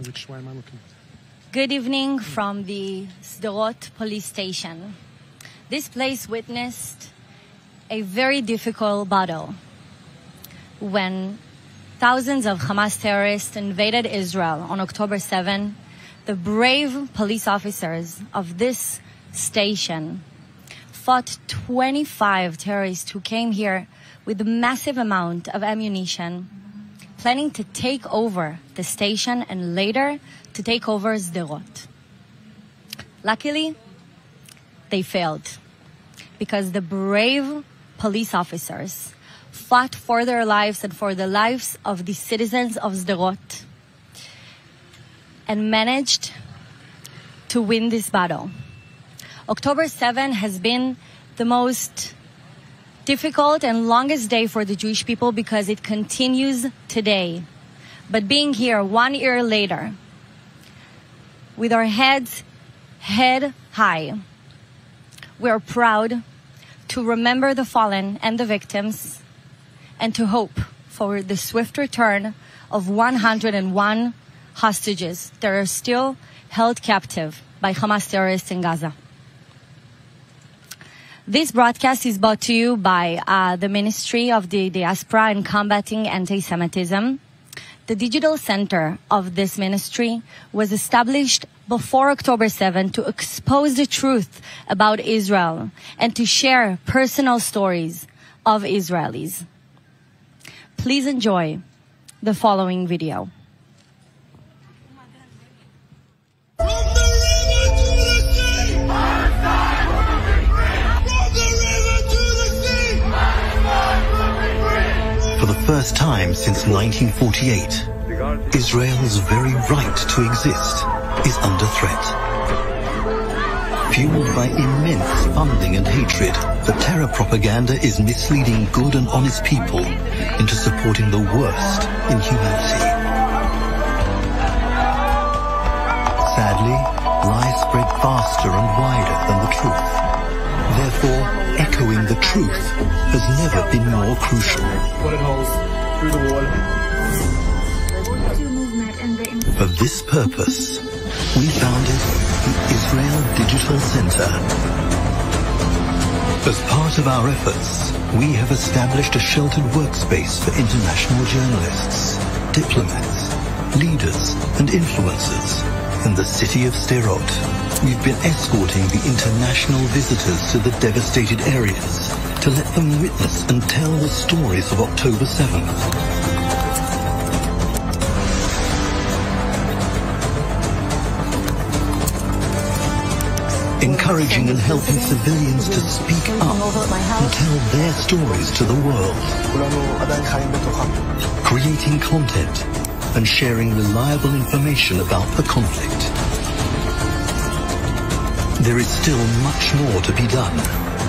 Which way am I looking? Good evening from the Sderot police station. This place witnessed a very difficult battle when thousands of Hamas terrorists invaded Israel on October 7. The brave police officers of this station fought 25 terrorists who came here with a massive amount of ammunition, planning to take over the station and later to take over Sderot. Luckily, they failed because the brave police officers fought for their lives and for the lives of the citizens of Sderot and managed to win this battle. October 7 has been the most difficult and longest day for the Jewish people because it continues today. But being here 1 year later, with our heads head high, we are proud to remember the fallen and the victims and to hope for the swift return of 101 hostages that are still held captive by Hamas terrorists in Gaza. This broadcast is brought to you by the Ministry of the Diaspora and Combating Anti-Semitism. The digital center of this ministry was established before October 7 to expose the truth about Israel and to share personal stories of Israelis. Please enjoy the following video. For the first time since 1948, Israel's very right to exist is under threat. Fueled by immense funding and hatred, the terror propaganda is misleading good and honest people into supporting the worst in humanity. Sadly, lies spread faster and wider than the truth. Therefore, echoing the truth has never been more crucial. For this purpose, we founded the Israel Digital Center. As part of our efforts, we have established a sheltered workspace for international journalists, diplomats, leaders, and influencers in the city of Sderot. We've been escorting the international visitors to the devastated areas to let them witness and tell the stories of October 7th. Encouraging and helping civilians to speak up and tell their stories to the world. Creating content and sharing reliable information about the conflict. There is still much more to be done,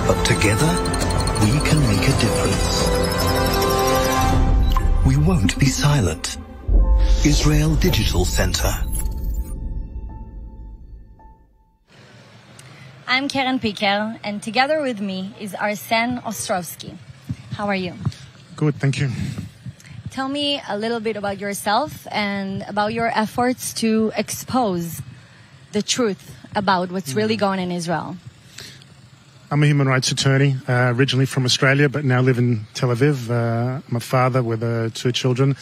but together we can make a difference. We won't be silent. Israel Digital Center. I'm Karen Piker, and together with me is Arsen Ostrovsky. How are you? Good, thank you. Tell me a little bit about yourself and about your efforts to expose the truth about what's really going on in Israel. I'm a human rights attorney, originally from Australia, but now live in Tel Aviv. I'm a father with 2 children,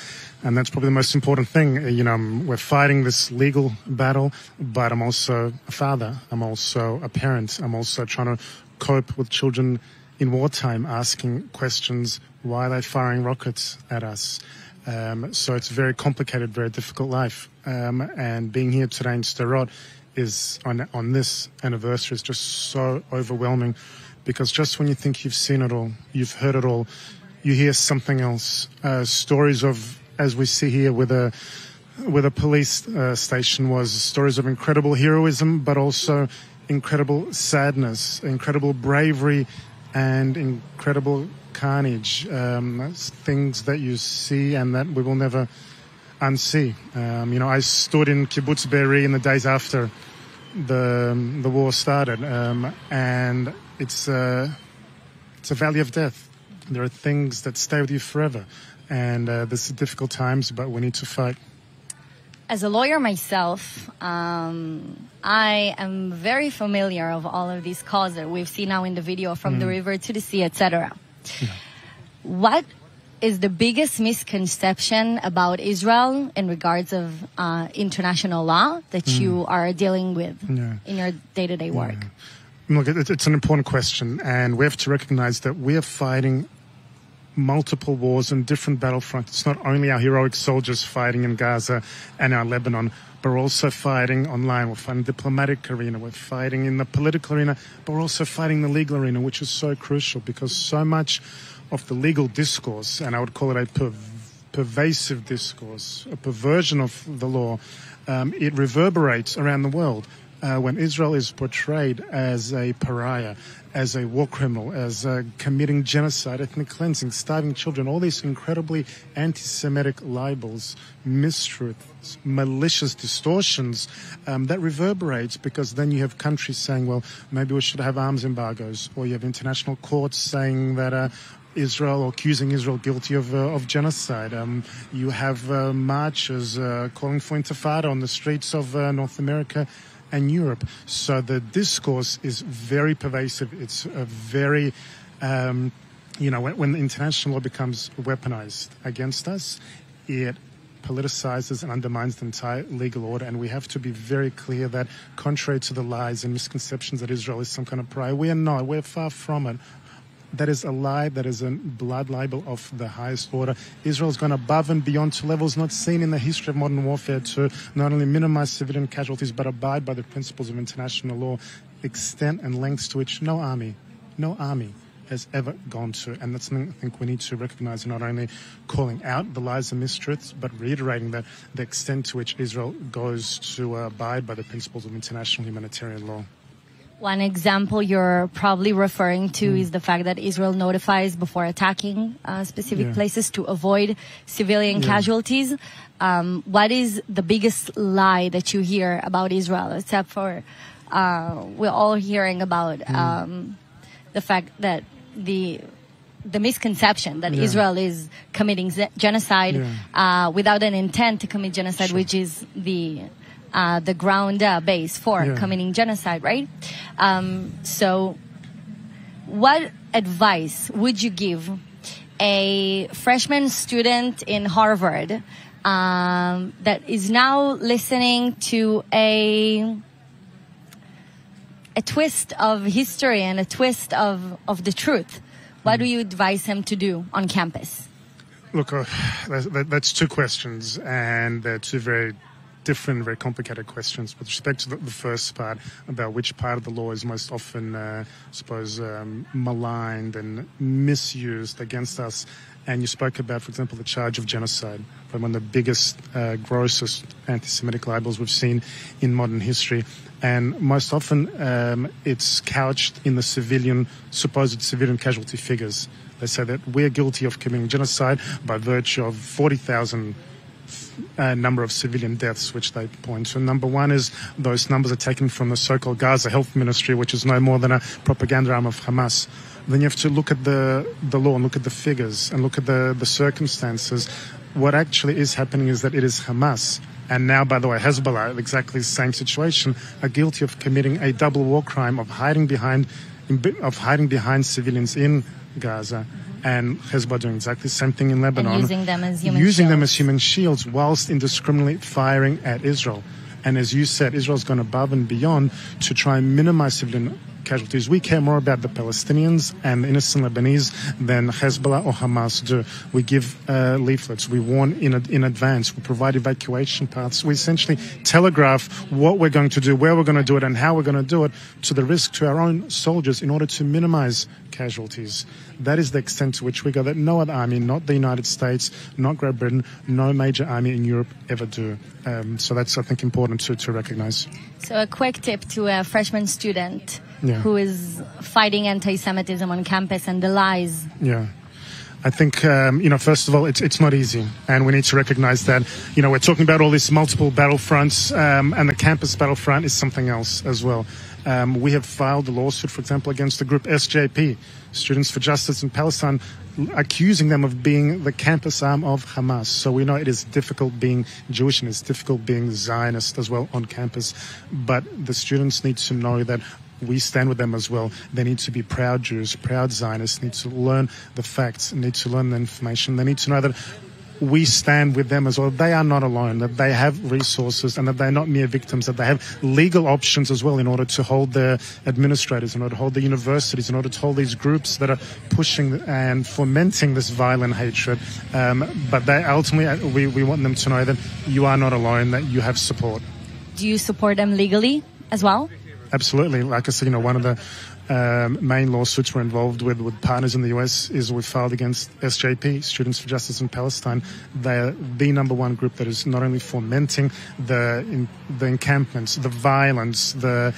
and that's probably the most important thing. You know, we're fighting this legal battle, but I'm also a father. I'm also a parent. I'm also trying to cope with children in wartime, asking questions, why are they firing rockets at us? So it's a very complicated, very difficult life. And being here today in Sderot is on this anniversary is just so overwhelming, because just when you think you've seen it all, you've heard it all, you hear something else. Stories of, as we see here with a police station, was stories of incredible heroism, but also incredible sadness, incredible bravery, and incredible carnage. Things that you see and that we will never unsee. You know, I stood in Kibbutz Be'eri in the days after the war started, and it's a valley of death. There are things that stay with you forever, and this is difficult times, but we need to fight. As a lawyer myself, I am very familiar of all of these calls that we've seen now in the video, from the river to the sea, etc. Yeah. What is the biggest misconception about Israel in regards of international law that you are dealing with in your day-to-day work? Look, it's an important question, and we have to recognize that we are fighting multiple wars in different battlefronts. It's not only our heroic soldiers fighting in Gaza and our Lebanon, but we're also fighting online. We're fighting in the diplomatic arena. We're fighting in the political arena, but we're also fighting in the legal arena, which is so crucial because so much of the legal discourse, and I would call it a pervasive discourse, a perversion of the law, it reverberates around the world. When Israel is portrayed as a pariah, as a war criminal, as committing genocide, ethnic cleansing, starving children, all these incredibly anti-Semitic libels, mistruths, malicious distortions, that reverberates because then you have countries saying, well, maybe we should have arms embargoes, or you have international courts saying that Israel, or accusing Israel guilty of genocide. You have marchers calling for intifada on the streets of North America and Europe. So the discourse is very pervasive. It's a very, when international law becomes weaponized against us, it politicizes and undermines the entire legal order. And we have to be very clear that, contrary to the lies and misconceptions that Israel is some kind of pariah, we are not. We're far from it. That is a lie. That is a blood libel of the highest order. Israel's gone above and beyond to levels not seen in the history of modern warfare to not only minimize civilian casualties, but abide by the principles of international law, extent and lengths to which no army has ever gone to. And that's something I think we need to recognize, not only calling out the lies and mistruths, but reiterating that the extent to which Israel goes to abide by the principles of international humanitarian law. One example you're probably referring to is the fact that Israel notifies before attacking specific places to avoid civilian casualties. What is the biggest lie that you hear about Israel, except for we're all hearing about the fact that the misconception that Israel is committing genocide without an intent to commit genocide, which is the ground base for committing genocide, right? So what advice would you give a freshman student in Harvard that is now listening to a twist of history and a twist of the truth? What do you advise him to do on campus? Look, that's two questions, and they're two very different, very complicated questions. With respect to the first part about which part of the law is most often, maligned and misused against us, and you spoke about, for example, the charge of genocide, one of the biggest, grossest anti-Semitic libels we've seen in modern history. And most often it's couched in the supposed civilian casualty figures. They say that we're guilty of committing genocide by virtue of 40,000 number of civilian deaths, which they point to. Number one is those numbers are taken from the so-called Gaza Health Ministry, which is no more than a propaganda arm of Hamas. Then you have to look at the law and look at the figures and look at the circumstances. What actually is happening is that it is Hamas, and now, by the way, Hezbollah, exactly the same situation, are guilty of committing a double war crime of hiding behind civilians in Gaza, and Hezbollah doing exactly the same thing in Lebanon. And using them as human shields whilst indiscriminately firing at Israel. And as you said, Israel's gone above and beyond to try and minimize civilian casualties. We care more about the Palestinians and the innocent Lebanese than Hezbollah or Hamas do. We give leaflets. We warn in advance. We provide evacuation paths. We essentially telegraph what we're going to do, where we're going to do it, and how we're going to do it, to the risk to our own soldiers in order to minimize casualties. That is the extent to which we go, that no other army, not the United States, not Great Britain, no major army in Europe ever do. So that's, I think, important to recognize. So a quick tip to a freshman student who is fighting anti-Semitism on campus and the lies. Yeah. I think, first of all, it's not easy. And we need to recognize that, we're talking about all these multiple battlefronts, and the campus battlefront is something else as well. We have filed a lawsuit, for example, against the group SJP, Students for Justice in Palestine, accusing them of being the campus arm of Hamas. So we know it is difficult being Jewish and it's difficult being Zionist as well on campus. But the students need to know that we stand with them as well. They need to be proud Jews, proud Zionists, need to learn the facts, need to learn the information. They need to know that we stand with them as well. They are not alone, that they have resources and that they're not mere victims, that they have legal options as well in order to hold the administrators, in order to hold the universities, in order to hold these groups that are pushing and fomenting this violent hatred. But they ultimately, we want them to know that you are not alone, that you have support. Do you support them legally as well? Absolutely. Like I said, one of the main lawsuits we're involved with partners in the US is we filed against SJP, Students for Justice in Palestine. They're the number one group that is not only fomenting the encampments, the violence, the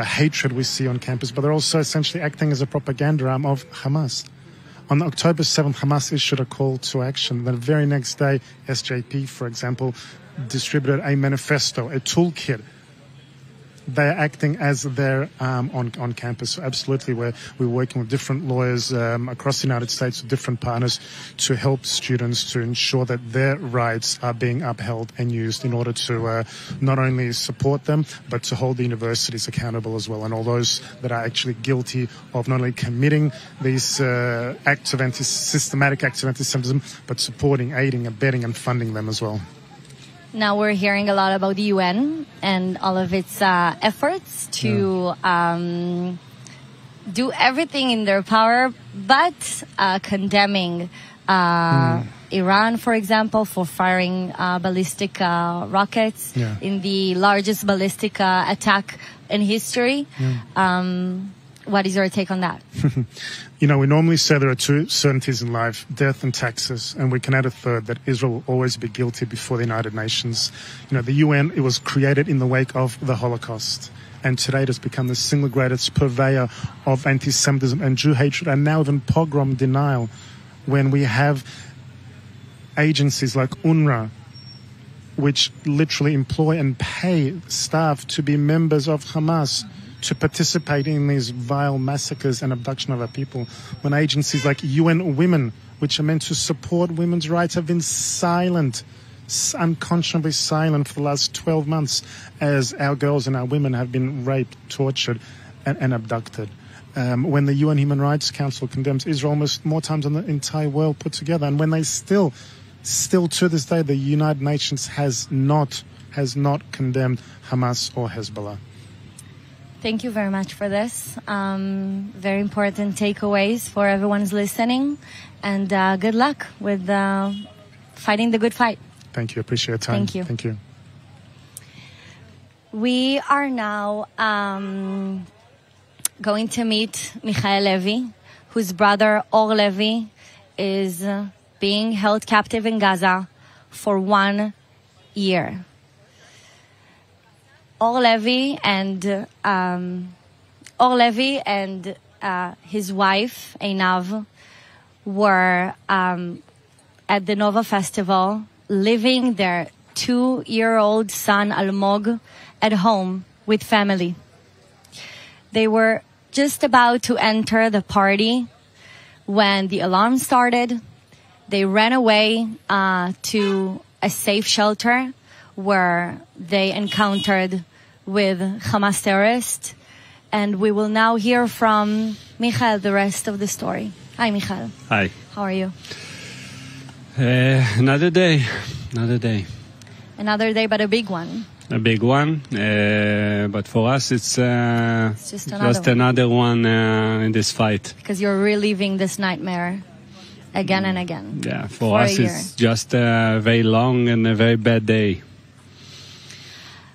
hatred we see on campus, but they're also essentially acting as a propaganda arm of Hamas. On October 7th, Hamas issued a call to action. The very next day, SJP, for example, distributed a manifesto, a toolkit. They're acting as their arm on campus. So absolutely, we're working with different lawyers across the United States, with different partners, to help students to ensure that their rights are being upheld and used in order to not only support them, but to hold the universities accountable as well, and all those that are actually guilty of not only committing these systematic acts of anti-Semitism, but supporting, aiding, abetting, and funding them as well. Now we're hearing a lot about the UN and all of its efforts to do everything in their power, but condemning Iran, for example, for firing ballistic rockets in the largest ballistic attack in history. What is your take on that? We normally say there are two certainties in life, death and taxes, and we can add a third, that Israel will always be guilty before the United Nations. The UN, it was created in the wake of the Holocaust, and today it has become the single greatest purveyor of anti-Semitism and Jew hatred, and now even pogrom denial, when we have agencies like UNRWA, which literally employ and pay staff to be members of Hamas, to participate in these vile massacres and abduction of our people, when agencies like UN Women, which are meant to support women's rights, have been silent, unconscionably silent for the last 12 months, as our girls and our women have been raped, tortured, and abducted. When the UN Human Rights Council condemns Israel almost more times than the entire world put together, and when they still to this day, the United Nations has not condemned Hamas or Hezbollah. Thank you very much for this. Very important takeaways for everyone who's listening. And good luck with fighting the good fight. Thank you. Appreciate your time. Thank you. Thank you. We are now going to meet Michael Levy, whose brother Or Levy is being held captive in Gaza for 1 year. Or Levy and his wife Einav were at the Nova Festival, leaving their 2-year-old son Almog at home with family. They were just about to enter the party when the alarm started. They ran away to a safe shelter where they encountered with Hamas terrorists. And we will now hear from Michael the rest of the story. Hi, Michael. Hi. How are you? Another day. Another day, but a big one. A big one. But for us, it's just another one in this fight. Because you're reliving this nightmare again and again. Yeah, for us, it's just a very long and a very bad day.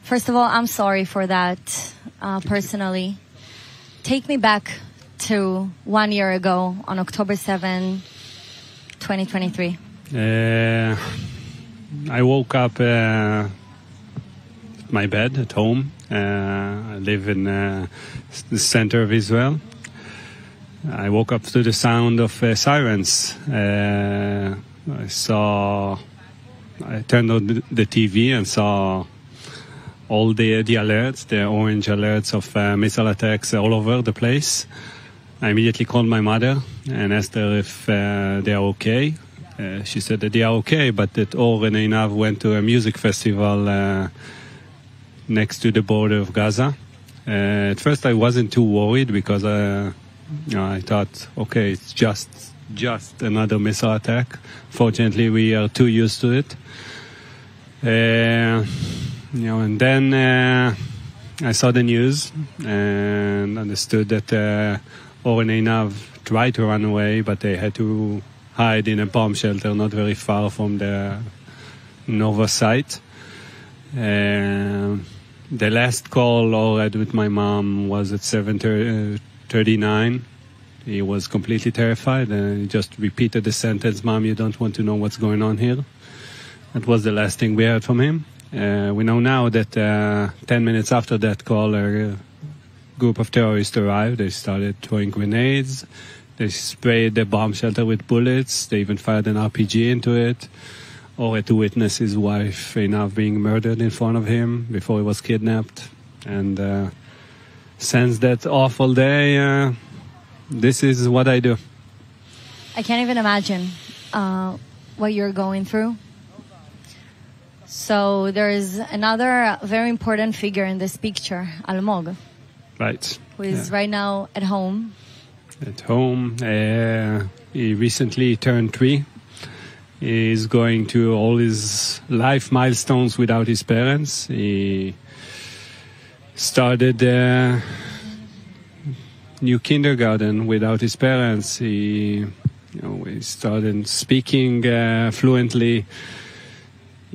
First of all, I'm sorry for that, personally. Take me back to 1 year ago on October 7, 2023. I woke up at my bed at home. I live in the center of Israel. I woke up to the sound of sirens. I turned on the TV and saw all the alerts, the orange alerts of missile attacks all over the place. I immediately called my mother and asked her if they are okay. She said that they are okay, but that Or and Einav went to a music festival next to the border of Gaza. At first I wasn't too worried because I thought, okay, it's just another missile attack. Fortunately, we are too used to it. And then I saw the news and understood that Or and Einav tried to run away, but they had to hide in a bomb shelter not very far from the Nova site. The last call Or had with my mom was at 7:39. He was completely terrified and he just repeated the sentence, "Mom, you don't want to know what's going on here." That was the last thing we heard from him. We know now that 10 minutes after that call, a group of terrorists arrived. They started throwing grenades. They sprayed the bomb shelter with bullets. They even fired an RPG into it. Or had to witness his wife, Einav, being murdered in front of him before he was kidnapped. And since that awful day, this is what I do. I can't even imagine what you're going through. So there is another very important figure in this picture, Almog. Right. Who is right now at home. At home. He recently turned 3. He's going to all his life milestones without his parents. He started new kindergarten without his parents. He started speaking fluently.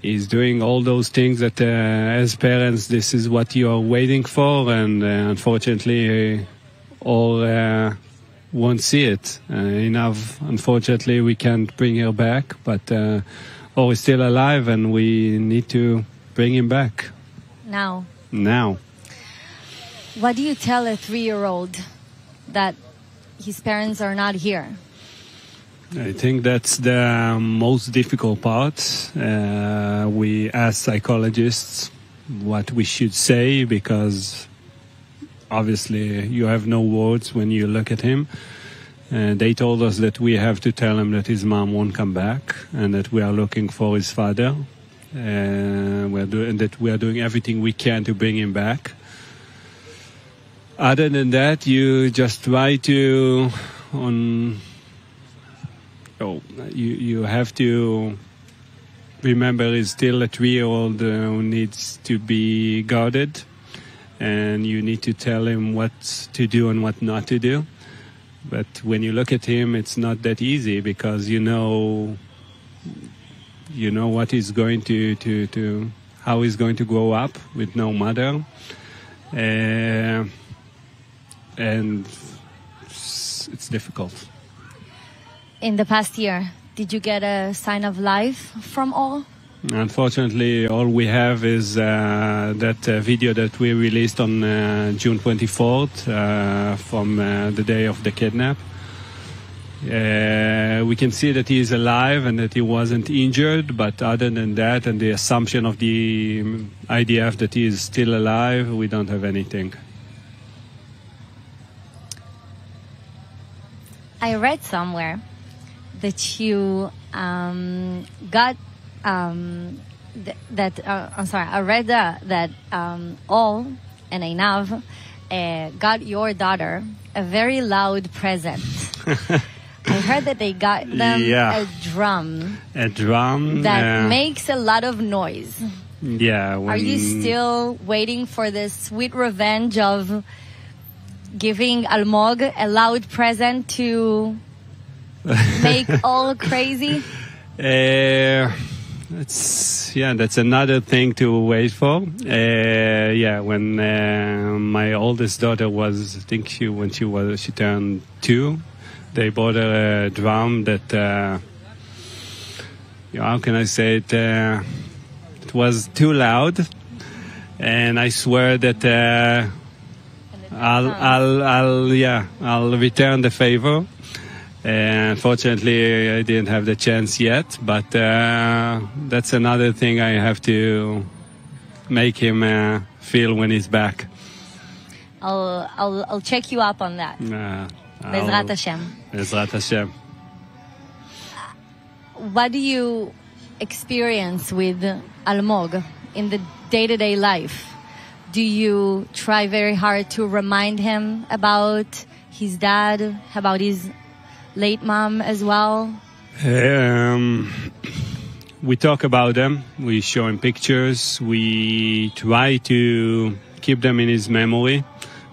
He's doing all those things that as parents, this is what you are waiting for, and unfortunately, all won't see it. Enough, unfortunately, we can't bring her back, but Or is still alive, and we need to bring him back. Now. What do you tell a 3-year-old that his parents are not here? I think that's the most difficult part. We ask psychologists what we should say, because obviously you have no words when you look at him. They told us that we have to tell him that his mom won't come back and that we are looking for his father. That we are doing everything we can to bring him back. Other than that, you just try to... You have to remember he's still a 3-year-old who needs to be guarded, and you need to tell him what to do and what not to do. But when you look at him, it's not that easy, because you know what he's going to how he's going to grow up with no mother, and it's difficult. In the past year, did you get a sign of life from all? Unfortunately, all we have is that video that we released on June 24th from the day of the kidnap. We can see that he is alive and that he wasn't injured, but other than that and the assumption of the IDF that he is still alive, we don't have anything. I read somewhere that you got I read that All and Einav got your daughter a very loud present. I heard that they got them a drum. A drum that makes a lot of noise. Yeah. Are you still waiting for the sweet revenge of giving Almog a loud present to make all crazy? That's another thing to wait for. When my oldest daughter was, I think she turned 2, they bought her a drum that, how can I say it? It was too loud, and I swear that I'll return the favor. Unfortunately, I didn't have the chance yet, but that's another thing I have to make him feel when he's back. I'll check you up on that. Bezrat Hashem. Bezrat Hashem. What do you experience with Almog in the day-to-day life? Do you try very hard to remind him about his dad, about his late mom as well? We talk about them. We show him pictures. We try to keep them in his memory.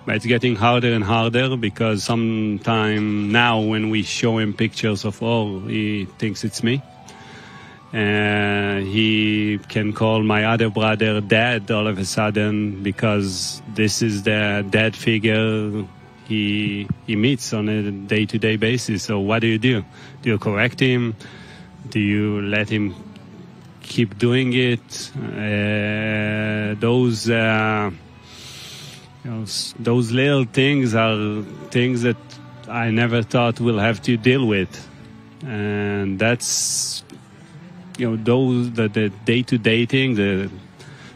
But it's getting harder and harder because sometime now when we show him pictures of all, he thinks it's me. He can call my other brother dad all of a sudden because this is the dad figure he meets on a day-to-day basis. So what do? Do you correct him? Do you let him keep doing it? Those little things are things that I never thought we'll have to deal with, and that's those the day-to-day things, the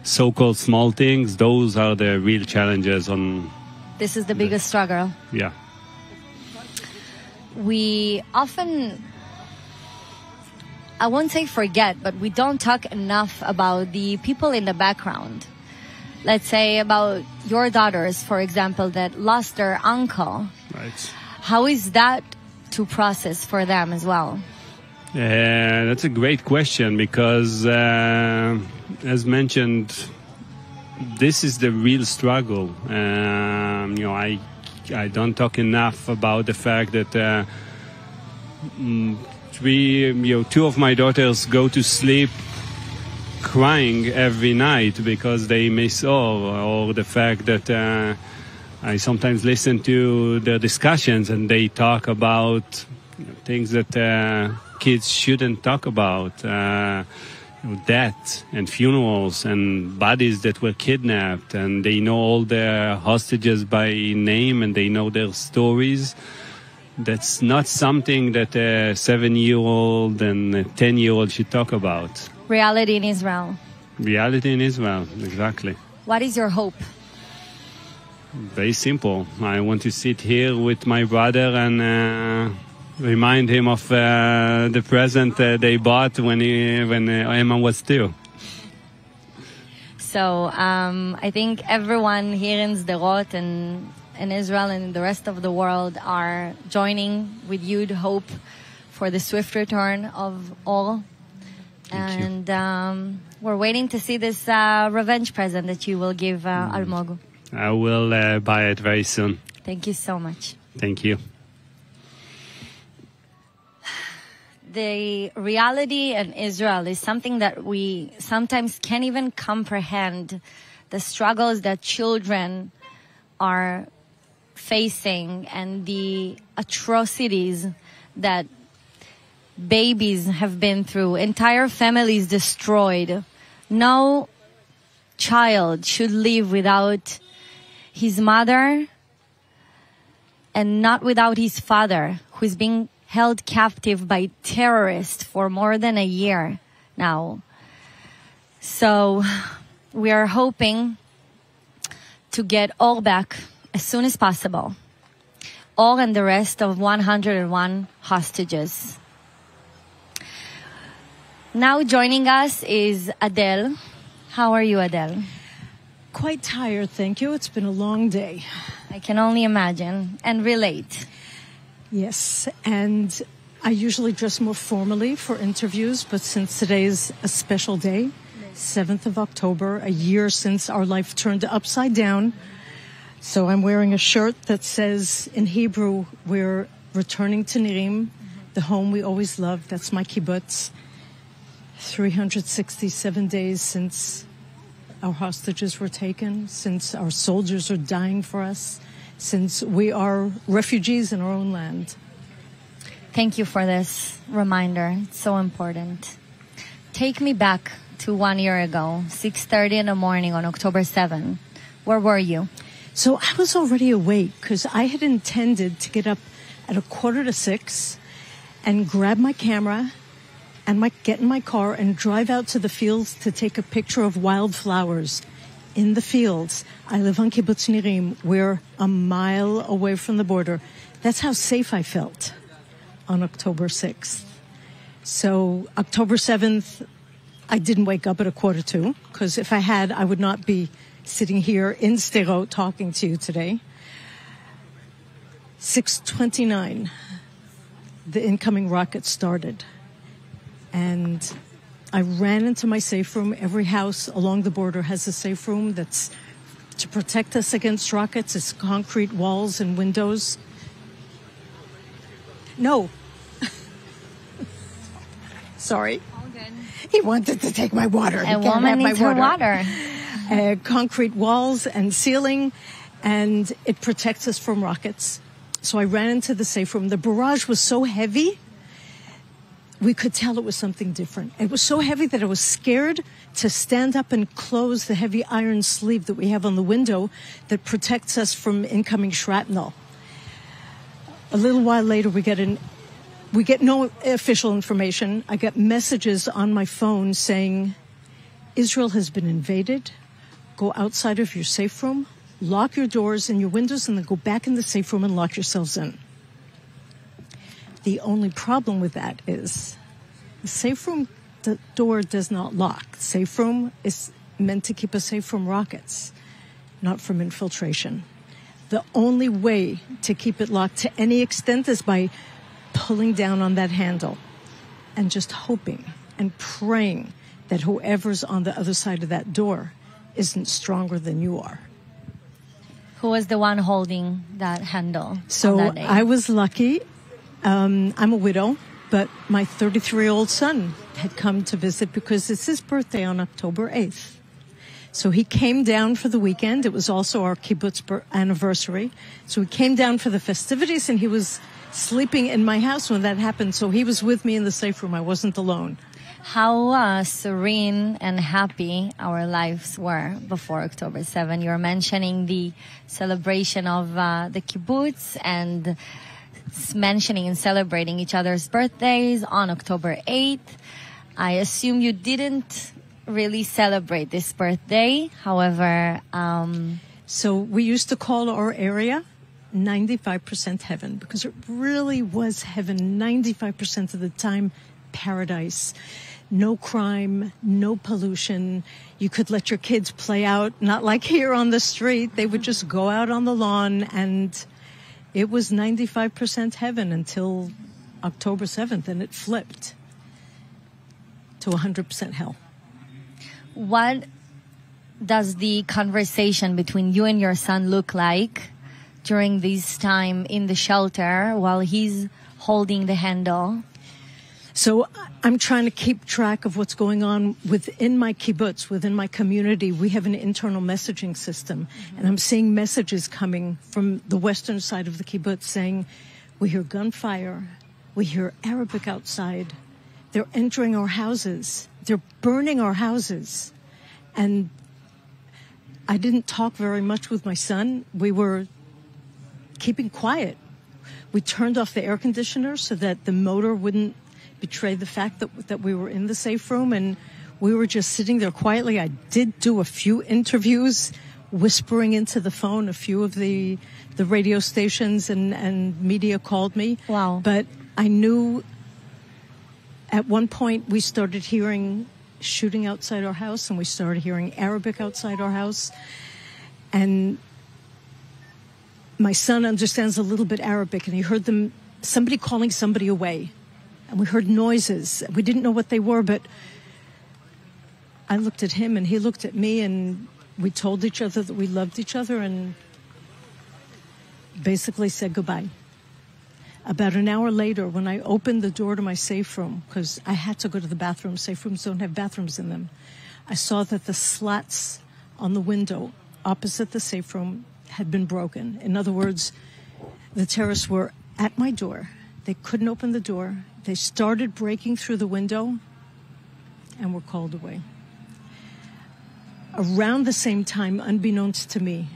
so-called small things. Those are the real challenges. This is the biggest struggle. Yeah. We often, I won't say forget, but we don't talk enough about the people in the background. Let's say about your daughters, for example, that lost their uncle. Right. How is that to process for them as well? That's a great question because, as mentioned, this is the real struggle. I don't talk enough about the fact that two of my daughters go to sleep crying every night because they miss or the fact that I sometimes listen to their discussions and they talk about things that kids shouldn't talk about, death and funerals and bodies that were kidnapped, and they know all the hostages by name and they know their stories. That's not something that a 7-year-old and a 10-year-old should talk about. Reality in Israel. Reality in Israel, exactly. What is your hope? Very simple. I want to sit here with my brother and remind him of the present they bought when Emma was 2. So I think everyone here in Sderot and in Israel and the rest of the world are joining with you to hope for the swift return of all. And we're waiting to see this revenge present that you will give Almog. I will buy it very soon. Thank you so much. Thank you. The reality in Israel is something that we sometimes can't even comprehend. The struggles that children are facing and the atrocities that babies have been through, entire families destroyed. No child should live without his mother and not without his father, who is being held captive by terrorists for more than a year now. So we are hoping to get all back as soon as possible. All and the rest of 101 hostages. Now joining us is Adele. How are you, Adele? Quite tired, thank you. It's been a long day. I can only imagine and relate. Yes, and I usually dress more formally for interviews, but since today is a special day, 7th of October, a year since our life turned upside down, so I'm wearing a shirt that says in Hebrew, we're returning to Nirim, the home we always loved. That's my kibbutz. 367 days since our hostages were taken, since our soldiers are dying for us, since we are refugees in our own land. Thank you for this reminder. It's so important. Take me back to 1 year ago, 6:30 in the morning on October 7. Where were you? So I was already awake because I had intended to get up at 5:45 and grab my camera and get in my car and drive out to the fields to take a picture of wildflowers in the fields. I live on Kibbutz Nirim. We're a mile away from the border. That's how safe I felt on October 6th. So October 7th, I didn't wake up at 1:45, because if I had, I would not be sitting here in Sderot talking to you today. 6:29, the incoming rocket started. And I ran into my safe room. Every house along the border has a safe room that's to protect us against rockets. It's concrete walls and windows. No. Sorry. All good. He wanted to take my water. A woman needs her water. Concrete walls and ceiling, and it protects us from rockets. So I ran into the safe room. The barrage was so heavy, we could tell it was something different. It was so heavy that I was scared to stand up and close the heavy iron sleeve that we have on the window that protects us from incoming shrapnel. A little while later, we get no official information. I get messages on my phone saying, Israel has been invaded. Go outside of your safe room, lock your doors and your windows, and then go back in the safe room and lock yourselves in. The only problem with that is the safe room, the door does not lock. Safe room is meant to keep us safe from rockets, not from infiltration. The only way to keep it locked to any extent is by pulling down on that handle and just hoping and praying that whoever's on the other side of that door isn't stronger than you are. Who was the one holding that handle? So on that day? I was lucky. I'm a widow, but my 33-year-old son had come to visit because it's his birthday on October 8th. So he came down for the weekend. It was also our kibbutz anniversary. So he came down for the festivities, and he was sleeping in my house when that happened. So he was with me in the safe room. I wasn't alone. How serene and happy our lives were before October 7. You're mentioning the celebration of the kibbutz and mentioning and celebrating each other's birthdays on October 8th. I assume you didn't really celebrate this birthday. However, so we used to call our area 95% heaven, because it really was heaven 95% of the time. Paradise. No crime, no pollution. You could let your kids play out, not like here on the street. They would just go out on the lawn, and it was 95% heaven until October 7th, and it flipped to 100% hell. what does the conversation between you and your son look like during this time in the shelter while he's holding the handle? So I'm trying to keep track of what's going on within my kibbutz, within my community. We have an internal messaging system, and I'm seeing messages coming from the western side of the kibbutz saying, we hear gunfire, we hear Arabic outside, they're entering our houses, they're burning our houses. And I didn't talk very much with my son. We were keeping quiet. We turned off the air conditioner so that the motor wouldn't betray the fact that we were in the safe room, and we were just sitting there quietly. I did do a few interviews, whispering into the phone. A few of the radio stations and media called me. Wow. But I knew at one point we started hearing shooting outside our house, and we started hearing Arabic outside our house. And my son understands a little bit Arabic, and he heard somebody calling somebody away. And we heard noises. We didn't know what they were, but I looked at him and he looked at me, and we told each other that we loved each other and basically said goodbye. About an hour later, when I opened the door to my safe room, because I had to go to the bathroom, safe rooms don't have bathrooms in them, I saw that the slats on the window opposite the safe room had been broken. In other words, the terrorists were at my door. They couldn't open the door. They started breaking through the window and were called away. Around the same time, unbeknownst to me,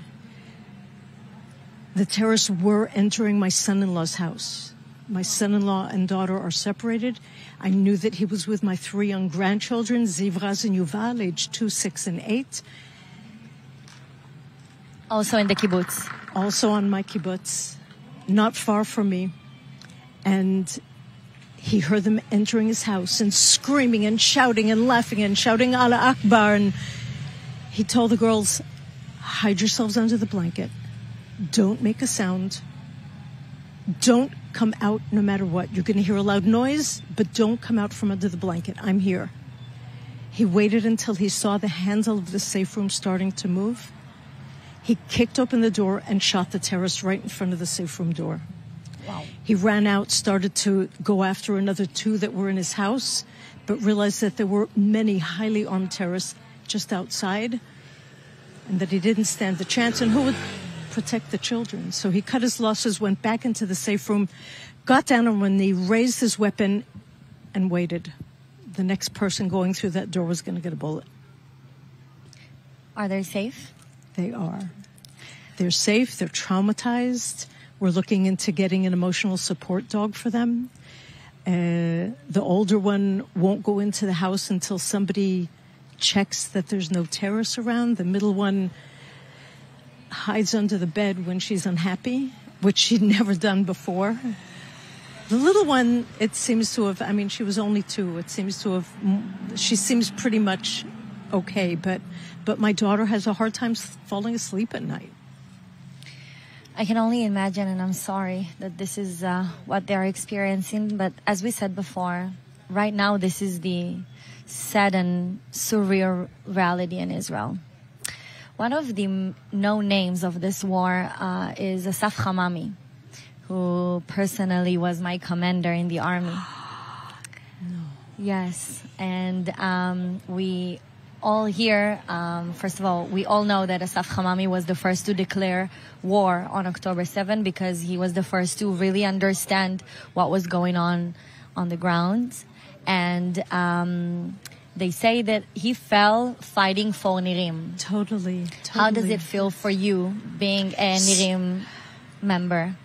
the terrorists were entering my son-in-law's house. My son-in-law and daughter are separated. I knew that he was with my 3 young grandchildren, Zivraz and Yuval, aged 2, 6, and 8. Also in the kibbutz. Also on my kibbutz, not far from me. And he heard them entering his house and screaming and shouting and laughing and shouting Allah Akbar. And he told the girls, hide yourselves under the blanket. Don't make a sound. Don't come out no matter what. You're going to hear a loud noise, but don't come out from under the blanket. I'm here. He waited until he saw the handle of the safe room starting to move. He kicked open the door and shot the terrorist right in front of the safe room door. Wow. He ran out, started to go after another two that were in his house, but realized that there were many highly armed terrorists just outside and that he didn't stand the chance. And who would protect the children? So he cut his losses, went back into the safe room, got down on one knee, raised his weapon, and waited. The next person going through that door was going to get a bullet. Are they safe? They are. They're safe. They're traumatized. We're looking into getting an emotional support dog for them. The older one won't go into the house until somebody checks that there's no terrorists around. The middle one hides under the bed when she's unhappy, which she'd never done before. The little one, it seems to have, I mean, she was only 2. It seems to have, she seems pretty much okay, but my daughter has a hard time falling asleep at night. I can only imagine, and I'm sorry that this is what they're experiencing. But as we said before, right now this is the sad and surreal reality in Israel. One of the known names of this war is Asaf Hamami, who personally was my commander in the army. No. Yes, and we all here, first of all, we all know that Asaf Hamami was the first to declare war on October 7 because he was the first to really understand what was going on the ground. And they say that he fell fighting for Nirim. Totally. How does it feel for you being a Nirim member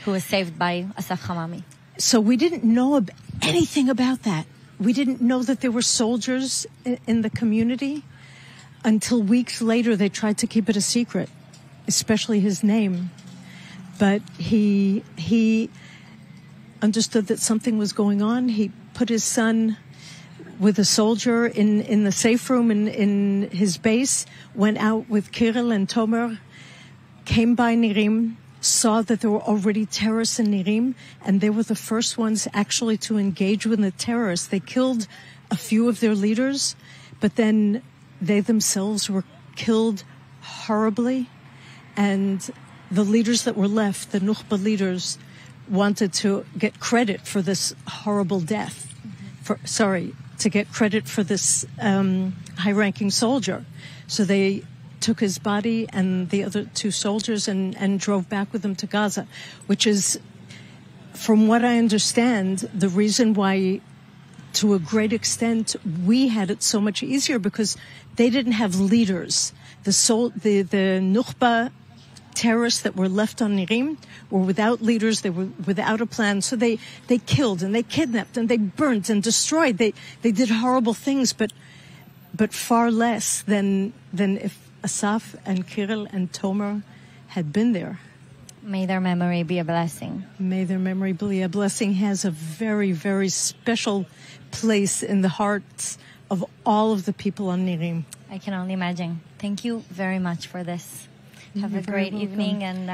who was saved by Asaf Hamami? So we didn't know anything about that. We didn't know that there were soldiers in the community until weeks later. They tried to keep it a secret, especially his name. But he understood that something was going on. He put his son with a soldier in the safe room in his base, went out with Kirill and Tomer, came by Nirim, saw that there were already terrorists in Nirim, and they were the first ones actually to engage with the terrorists. They killed a few of their leaders, but then they themselves were killed horribly. And the leaders that were left, the Nukhba leaders, wanted to get credit for this horrible death. To get credit for this high-ranking soldier. So they took his body and the other 2 soldiers and drove back with them to Gaza, which is, from what I understand, the reason why, to a great extent, we had it so much easier because they didn't have leaders. The Nukhba terrorists that were left on Nirim were without leaders. They were without a plan. So they killed and they kidnapped and they burnt and destroyed. They did horrible things, but far less than if Asaf and Kirill and Tomer had been there. May their memory be a blessing. May their memory be a blessing. Has a very, very special place in the hearts of all of the people on Nirim. I can only imagine. Thank you very much for this. Have a great evening, and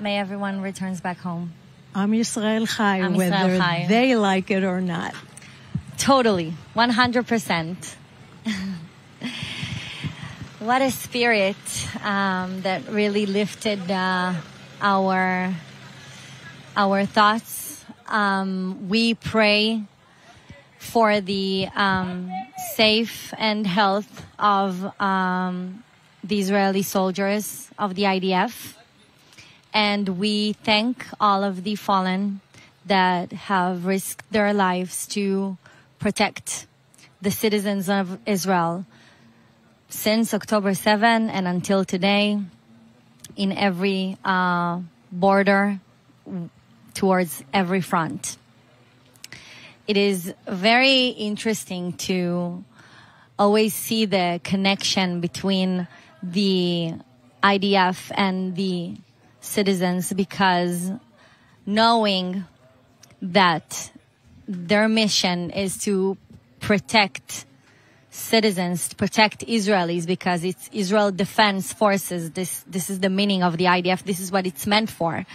may everyone returns back home. Am Yisrael Chai, Am whether Yisrael Chai. they like it or not. Totally, 100%. What a spirit that really lifted our thoughts. We pray for the safe and health of the Israeli soldiers of the IDF. And we thank all of the fallen that have risked their lives to protect the citizens of Israel since October 7 and until today, in every border towards every front. It is very interesting to always see the connection between the IDF and the citizens, because knowing that their mission is to protect citizens, to protect Israelis, because it's Israel Defense Forces. This is the meaning of the IDF. This is what it's meant for.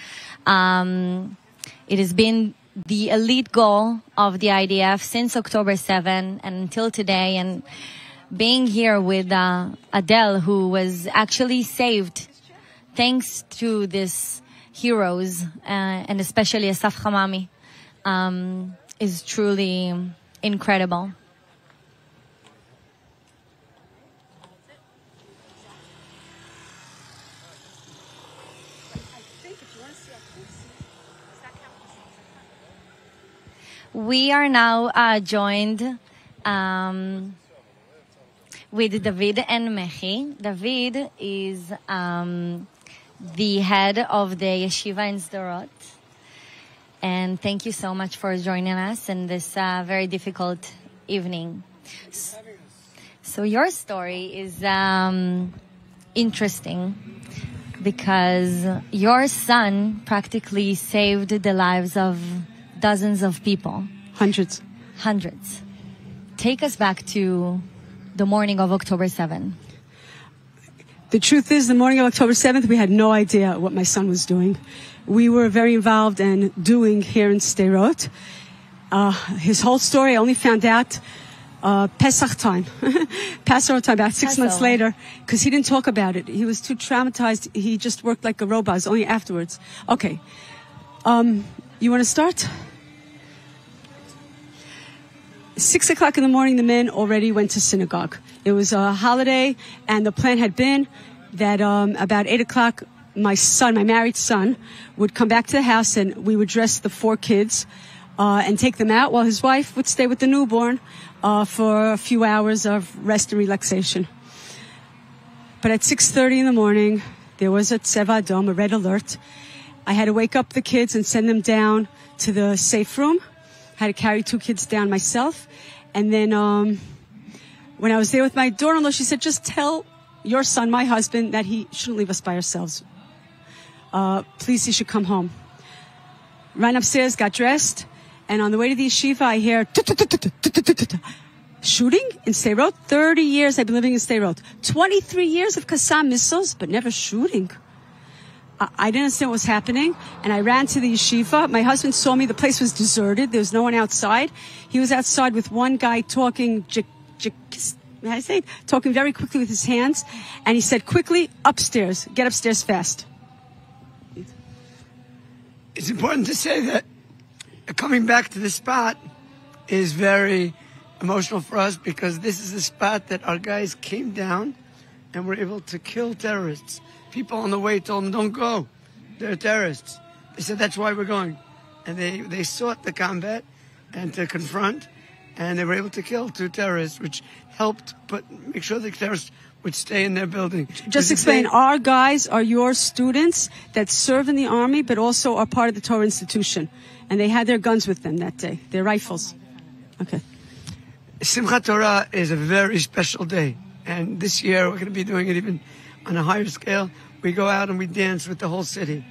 It has been the elite goal of the IDF since October 7 and until today. And being here with Adele, who was actually saved thanks to these heroes, and especially Asaf Hamami, is truly incredible. We are now joined with David and Mechi. David is the head of the yeshiva in Sderot. And thank you so much for joining us in this very difficult evening. So your story is interesting because your son practically saved the lives of dozens of people. Hundreds. Take us back to the morning of October 7th. The truth is, the morning of October 7th, we had no idea what my son was doing. We were very involved in doing here in Sderot. His whole story, I only found out Pesach time, Passover time, about 6 months later, because he didn't talk about it. He was too traumatized. He just worked like a robot. It was only afterwards. Okay. You want to start? 6 o'clock in the morning, the men already went to synagogue. It was a holiday, and the plan had been that about 8 o'clock, my son, my married son, would come back to the house, and we would dress the 4 kids and take them out, while his wife would stay with the newborn for a few hours of rest and relaxation. But at 6:30 in the morning, there was a Tzeva Adom, a red alert. I had to wake up the kids and send them down to the safe room. I had to carry 2 kids down myself. And then when I was there with my daughter-in-law, she said, just tell your son, my husband, that he shouldn't leave us by ourselves. Please, he should come home. Ran upstairs, got dressed, and on the way to the yeshiva, I hear shooting in Sderot. 30 years I've been living in Sderot. 23 years of Qassam missiles, but never shooting. I didn't understand what was happening, and I ran to the yeshiva. My husband saw me. The place was deserted. There was no one outside. He was outside with one guy talking, talking very quickly with his hands, and he said, quickly, upstairs. Get upstairs fast. It's important to say that coming back to the spot is very emotional for us, because this is the spot that our guys came down and were able to kill terrorists. People on the way told them, don't go. They're terrorists. They said, that's why we're going. And they sought the combat and to confront, and they were able to kill 2 terrorists, which helped make sure the terrorists would stay in their building. Just explain, our guys are your students that serve in the army, but also are part of the Torah institution. And they had their guns with them that day, their rifles. Okay. Simchat Torah is a very special day. And this year, we're going to be doing it even on a higher scale. We go out and we dance with the whole city.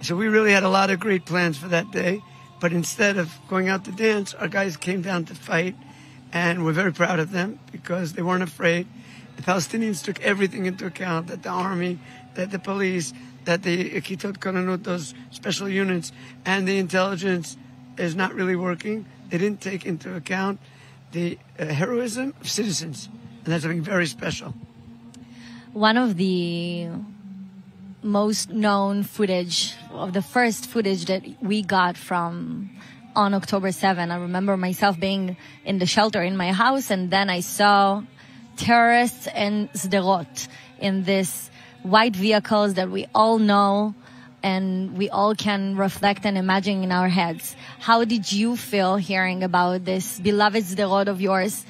So we really had a lot of great plans for that day. But instead of going out to dance, our guys came down to fight. And we're very proud of them because they weren't afraid. The Palestinians took everything into account, that the army, that the police, that the Kitot Koranut, those special units, and the intelligence is not really working. They didn't take into account the heroism of citizens. And that's something very special. One of the most known footage, of the first footage that we got from on October 7, I remember myself being in the shelter in my house, and then I saw terrorists in Sderot in these white vehicles that we all know and we all can reflect and imagine in our heads. How did you feel hearing about this beloved Sderot of yours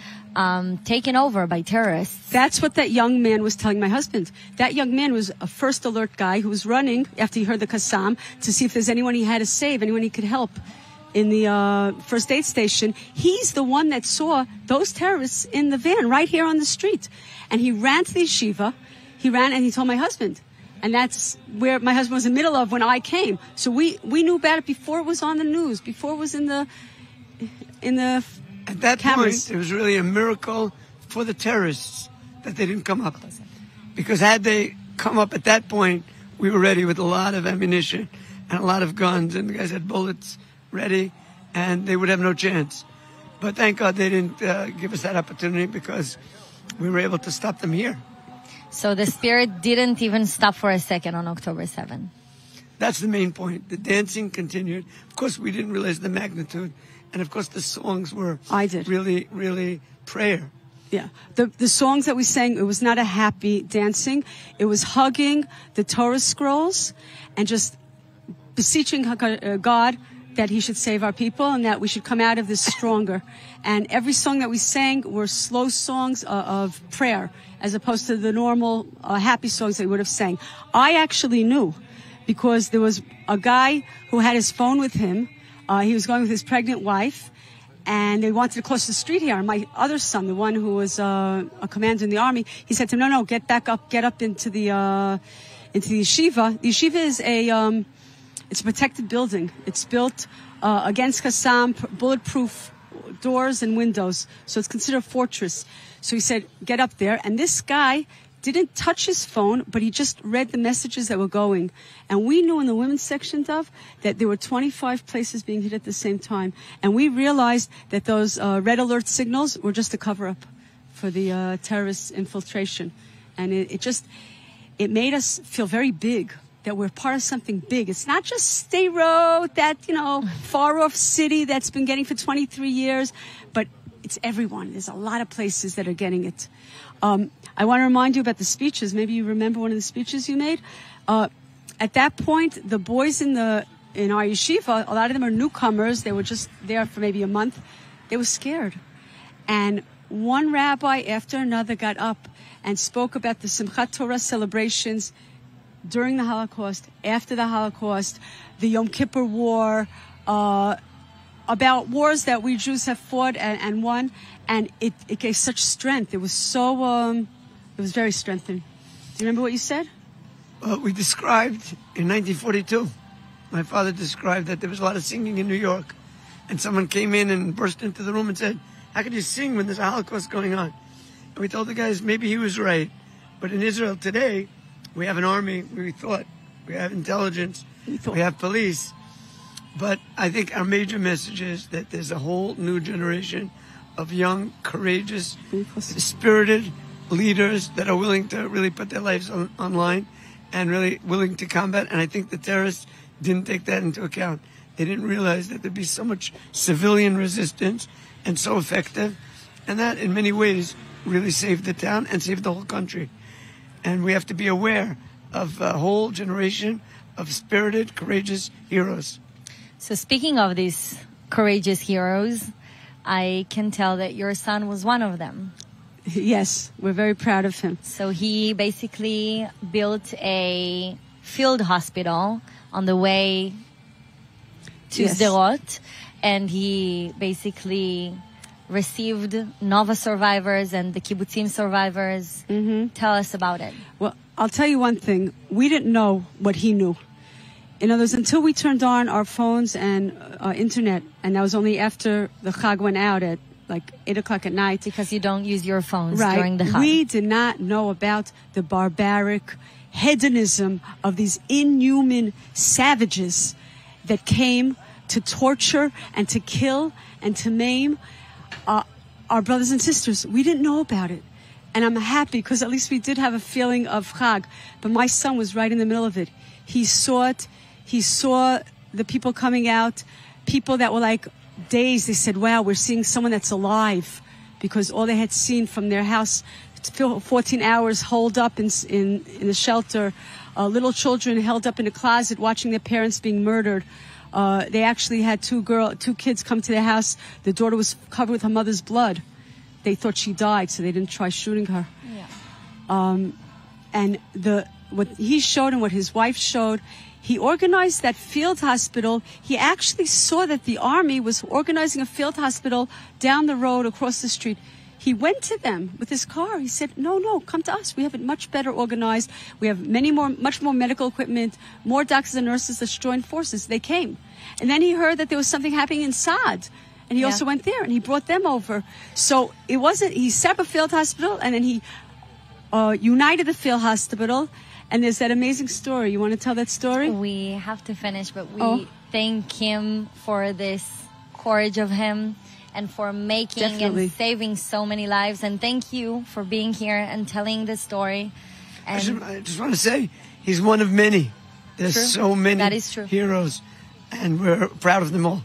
taken over by terrorists? That's what that young man was telling my husband. That young man was a first alert guy who was running after he heard the Qassam to see if there's anyone he had to save, anyone he could help in the first aid station. He's the one that saw those terrorists in the van right here on the street. And he ran to the yeshiva. he ran and he told my husband. And that's where my husband was in the middle of when I came. So we knew about it before it was on the news, before it was in the At that cameras. point, it was really a miracle for the terrorists that they didn't come up. Because had they come up at that point, we were ready with a lot of ammunition and a lot of guns, and the guys had bullets ready, and they would have no chance. But thank God they didn't give us that opportunity, because we were able to stop them here. So the spirit didn't even stop for a second on October 7th. That's the main point. The dancing continued. Of course, we didn't realize the magnitude. And of course, the songs were really, really prayer. Yeah. The songs that we sang, it was not a happy dancing. It was hugging the Torah scrolls and just beseeching God that he should save our people and that we should come out of this stronger. And every song that we sang were slow songs of prayer, as opposed to the normal happy songs that we would have sang. I actually knew, because there was a guy who had his phone with him. He was going with his pregnant wife, and they wanted to cross the street here. And my other son, the one who was a commander in the army, he said to him, no, get back up, get up into the yeshiva. The yeshiva is it's a protected building. It's built against Qassam, bulletproof doors and windows. So it's considered a fortress. So he said, get up there. And this guy didn't touch his phone, but he just read the messages that were going. And we knew in the women's section, Dov, that there were 25 places being hit at the same time. And we realized that those red alert signals were just a cover-up for the terrorist infiltration. And it made us feel very big, that we're part of something big. It's not just State Road, that, far-off city that's been getting for 23 years, but it's everyone. There's a lot of places that are getting it. I want to remind you about the speeches. Maybe you remember one of the speeches you made. At that point, the boys in our yeshiva, a lot of them are newcomers. They were just there for maybe a month. They were scared. And one rabbi after another got up and spoke about the Simchat Torah celebrations during the Holocaust, after the Holocaust, the Yom Kippur War, about wars that we Jews have fought and won. And it gave such strength. It was so, it was very strengthening. Do you remember what you said? Well, we described in 1942, my father described that there was a lot of singing in New York. And someone came in and burst into the room and said, how could you sing when there's a Holocaust going on? And we told the guys maybe he was right. But in Israel today, we have an army, we have intelligence, we have police. But I think our major message is that there's a whole new generation of young, courageous, spirited leaders that are willing to really put their lives online and really willing to combat. And I think the terrorists didn't take that into account. They didn't realize that there'd be so much civilian resistance and so effective. And that, in many ways, really saved the town and saved the whole country. And we have to be aware of a whole generation of spirited, courageous heroes. So speaking of these courageous heroes, I can tell that your son was one of them. Yes, we're very proud of him. So he basically built a field hospital on the way to Sderot, and he basically received Nova survivors and the kibbutzim survivors. Mm-hmm. Tell us about it. Well, I'll tell you one thing. We didn't know what he knew. In other words, until we turned on our phones and internet, and that was only after the Chag went out at like 8 o'clock at night. Because you don't use your phones during the Chag. We did not know about the barbaric hedonism of these inhuman savages that came to torture and to kill and to maim our brothers and sisters. We didn't know about it. And I'm happy because at least we did have a feeling of Chag. But my son was right in the middle of it. He saw it. He saw the people coming out, people that were like dazed. They said, wow, we're seeing someone that's alive, because all they had seen from their house, 14 hours holed up in the shelter, little children held up in a closet watching their parents being murdered. They actually had two kids come to their house. The daughter was covered with her mother's blood. They thought she died, so they didn't try shooting her. Yeah. And what he showed and what his wife showed, he organized that field hospital. He actually saw that the army was organizing a field hospital down the road across the street. He went to them with his car. He said, no, come to us. We have it much better organized. We have much more medical equipment, more doctors and nurses that joined forces. They came. And then he heard that there was something happening in Saad. And he also went there and he brought them over. So he set up a field hospital and then he united the field hospital. And there's that amazing story. You want to tell that story? We have to finish, but we thank him for this courage of him and for making and saving so many lives. And thank you for being here and telling the story. And I just want to say, he's one of many. There's so many that is true. Heroes, and we're proud of them all.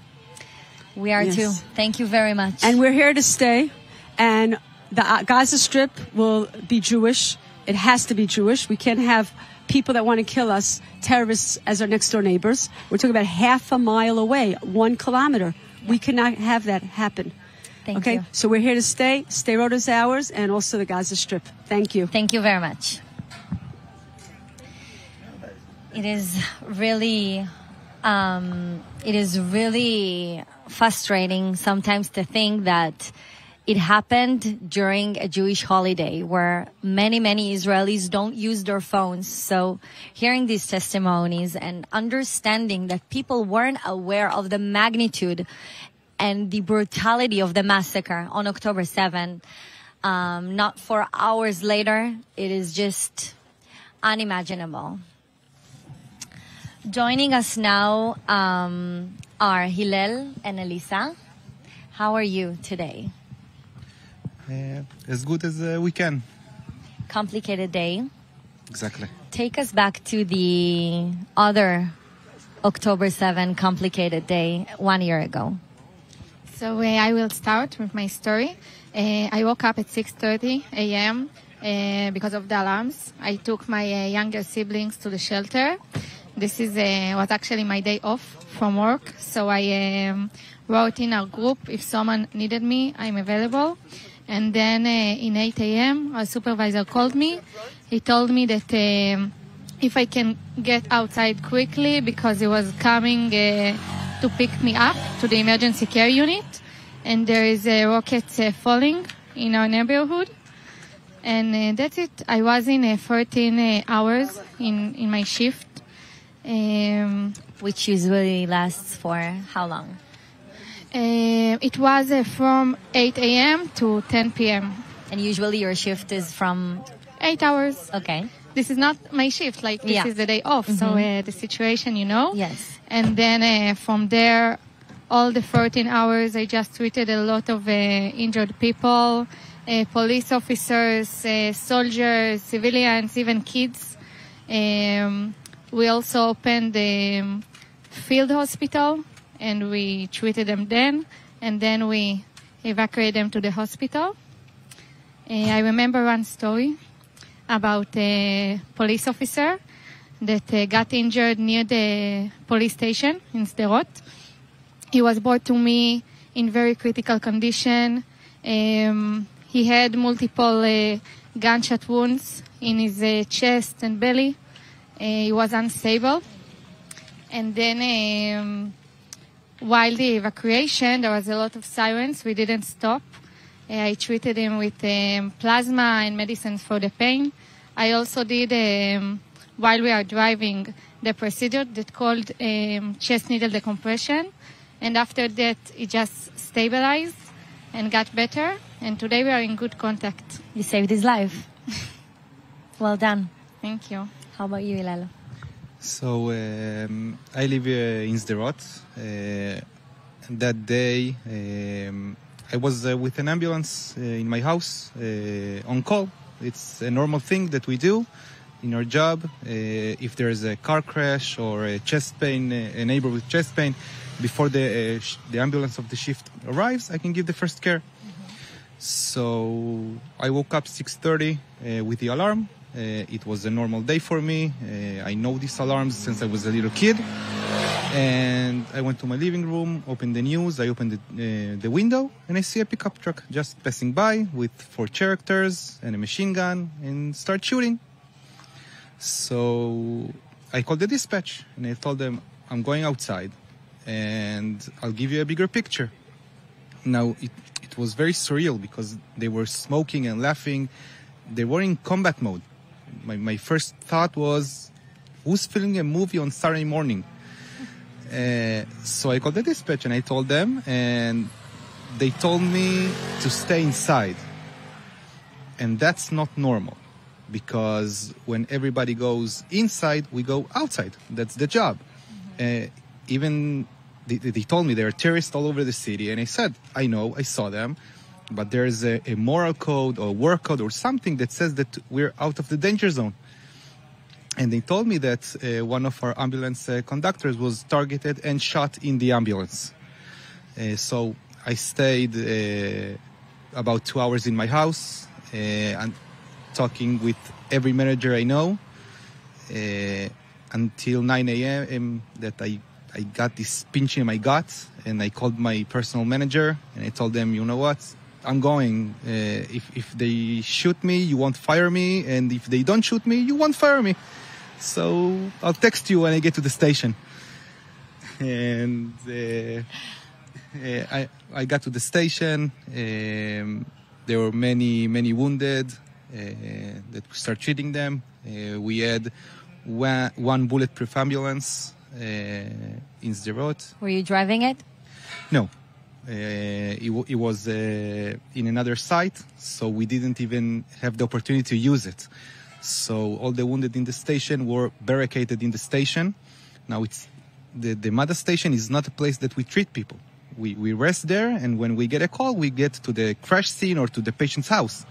We are too. Thank you very much. And we're here to stay. And the Gaza Strip will be Jewish. It has to be Jewish. We can't have people that want to kill us, terrorists, as our next door neighbors. We're talking about half a mile away, 1 kilometer. Yeah. We cannot have that happen. Thank you. So we're here to stay. Sderot is ours, and also the Gaza Strip. Thank you. Thank you very much. It is really frustrating sometimes to think that it happened during a Jewish holiday where many Israelis don't use their phones. So hearing these testimonies and understanding that people weren't aware of the magnitude and the brutality of the massacre on October 7, not 4 hours later, it is just unimaginable. Joining us now are Hillel and Elisa. How are you today? As good as we can. Complicated day. Exactly. Take us back to the other October 7 complicated day 1 year ago. So I will start with my story. I woke up at 6:30 a.m. Because of the alarms. I took my younger siblings to the shelter. This was actually my day off from work. So I wrote in our group, if someone needed me, I'm available. And then in 8 a.m., our supervisor called me. He told me that if I can get outside quickly because he was coming to pick me up to the emergency care unit. And there is a rocket falling in our neighborhood. And that's it. I was in 14 hours in my shift. Which usually lasts for how long? It was from 8 a.m. to 10 p.m. And usually your shift is from? 8 hours. Okay. This is not my shift, this is the day off. So the situation, Yes. And then from there, all the 14 hours, I just treated a lot of injured people, police officers, soldiers, civilians, even kids. We also opened the field hospital, and we treated them then, and then we evacuated them to the hospital. I remember one story about a police officer that got injured near the police station in Sderot. He was brought to me in very critical condition. He had multiple gunshot wounds in his chest and belly. He was unstable. And then while the evacuation, there was a lot of sirens. We didn't stop. I treated him with plasma and medicines for the pain. I also did, while we are driving, the procedure that called chest needle decompression. And after that, it just stabilized and got better. And today we are in good contact. You saved his life. Well done. Thank you. How about you, Ilalo? So I live in Sderot. That day, I was with an ambulance in my house on call. It's a normal thing that we do in our job. If there is a car crash or a chest pain, a neighbor with chest pain, before the ambulance of the shift arrives, I can give the first care. So I woke up 6:30 with the alarm. It was a normal day for me. I know these alarms since I was a little kid. And I went to my living room, opened the news, I opened the window, and I see a pickup truck just passing by with 4 characters and a machine gun and start shooting. So I called the dispatch and I told them, I'm going outside and I'll give you a bigger picture. Now, it it was very surreal because they were smoking and laughing. They were in combat mode. My first thought was, who's filming a movie on Saturday morning? So I called the dispatch and I told them, and they told me to stay inside. And that's not normal, because when everybody goes inside, we go outside. That's the job. Even they told me there are terrorists all over the city, and I said, I know, I saw them, but there's a moral code or work code or something that says that we're out of the danger zone. And they told me that one of our ambulance conductors was targeted and shot in the ambulance. So I stayed about 2 hours in my house and talking with every manager I know until 9 a.m. that I got this pinch in my gut, and I called my personal manager and I told them, you know what, I'm going. If they shoot me, you won't fire me, and if they don't shoot me, you won't fire me. So I'll text you when I get to the station. And I got to the station. There were many wounded that we started treating them. We had one bulletproof ambulance in Sderot. Were you driving it? No. It was in another site, so we didn't even have the opportunity to use it. So all the wounded in the station were barricaded in the station. Now it's the mother station is not a place that we treat people. We rest there, and when we get a call, we get to the crash scene or to the patient's house.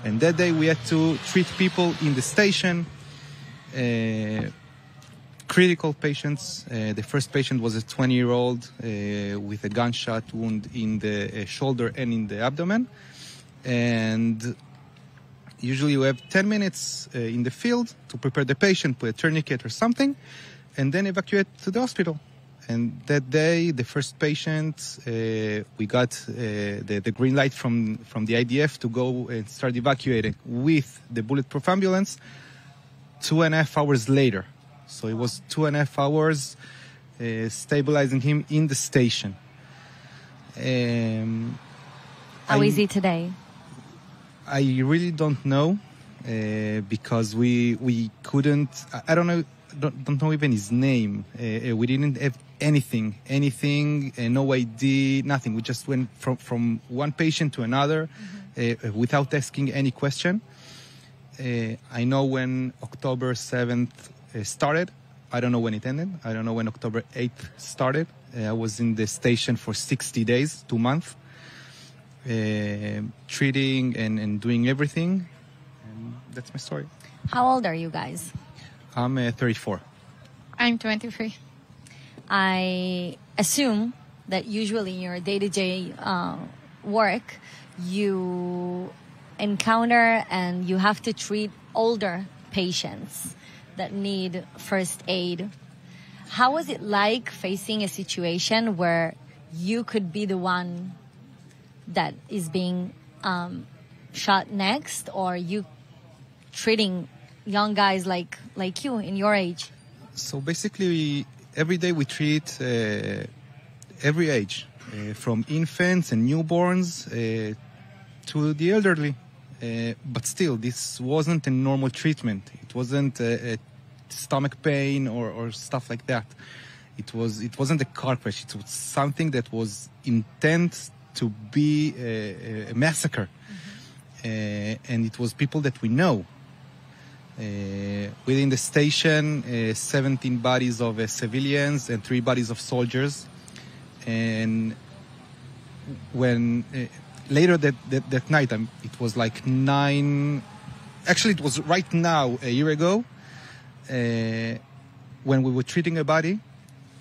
And that day we had to treat people in the station, critical patients. The first patient was a 20-year-old with a gunshot wound in the shoulder and in the abdomen. And usually you have 10 minutes in the field to prepare the patient, put a tourniquet or something, and then evacuate to the hospital. And that day, the first patient, we got the green light from the IDF to go and start evacuating with the bulletproof ambulance 2.5 hours later. So it was 2.5 hours stabilizing him in the station. How is he today? I really don't know because we couldn't. I don't know even his name. We didn't have anything, no ID, nothing. We just went from one patient to another without asking any question. I know when October 7th started. I don't know when it ended. I don't know when October 8th started. I was in the station for 60 days, 2 months. Treating and doing everything, and that's my story. How old are you guys? I'm 34. I'm 23. I assume that usually in your day-to-day work, you encounter and you have to treat older patients that need first aid. How was it like facing a situation where you could be the one that is being shot next, or you treating young guys like you in your age? So basically, every day we treat every age, from infants and newborns to the elderly. But still, this wasn't a normal treatment. It wasn't a stomach pain or stuff like that. It wasn't a car crash. It was something that was intent to be a massacre. And it was people that we know. Within the station, 17 bodies of civilians and 3 bodies of soldiers. And when later that night, it was like 9. Actually, it was right now, a year ago, when we were treating a body,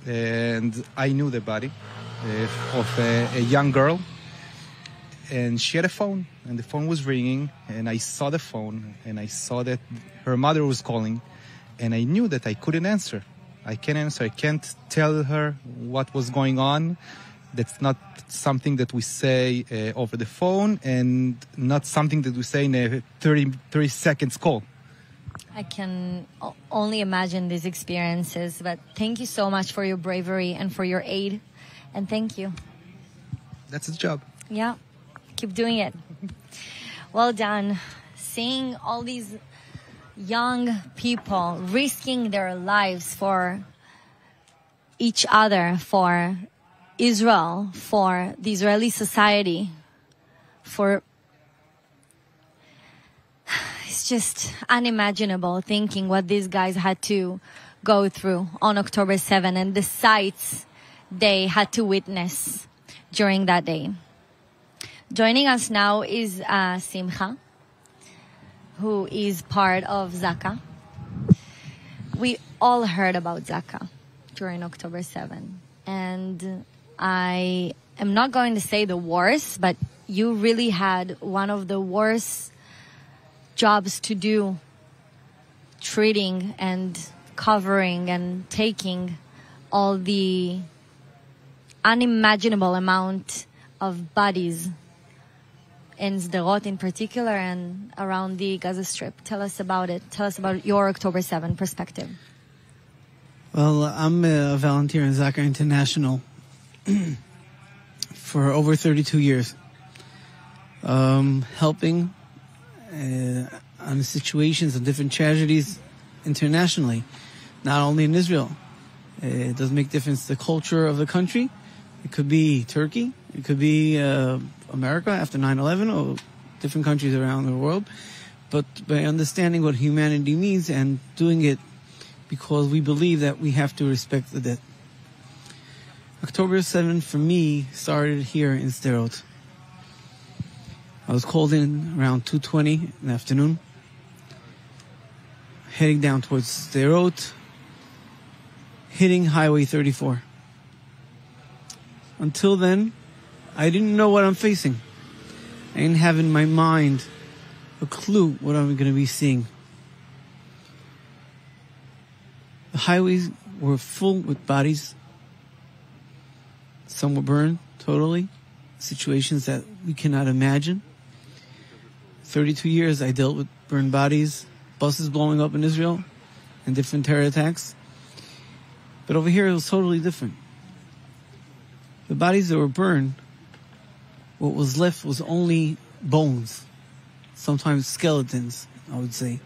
and I knew the body of a young girl, and she had a phone, and the phone was ringing, and I saw the phone, and I saw that her mother was calling, and I knew that I couldn't answer. I can't answer. I can't tell her what was going on. That's not something that we say over the phone, and not something that we say in a 30 seconds call. I can only imagine these experiences, but thank you so much for your bravery and for your aid, and thank you. That's his job. Yeah. Keep doing it. Well done. Seeing all these young people risking their lives for each other, for Israel, for the Israeli society, it's just unimaginable thinking what these guys had to go through on October 7 and the sights they had to witness during that day. Joining us now is Simcha, who is part of Zaka. We all heard about Zaka during October 7. And I am not going to say the worst, but you really had one of the worst jobs to do, treating and covering and taking all the unimaginable amount of bodies in Sderot in particular and around the Gaza Strip. Tell us about it. Tell us about your October 7 perspective. Well, I'm a volunteer in Zaka International for over 32 years, helping on situations of different tragedies internationally, not only in Israel. It doesn't make difference the culture of the country. It could be Turkey. It could be America after 9/11 or different countries around the world. But by understanding what humanity means and doing it because we believe that we have to respect the dead. October 7 for me started here in Sderot. I was called in around 2:20 in the afternoon, heading down towards Sderot, hitting Highway 34. Until then, I didn't know what I'm facing. I didn't have in my mind a clue what I'm going to be seeing. The highways were full with bodies. Some were burned totally. Situations that we cannot imagine. 32 years I dealt with burned bodies, buses blowing up in Israel, and different terror attacks. But over here it was totally different. The bodies that were burned, what was left was only bones, sometimes skeletons, I would say.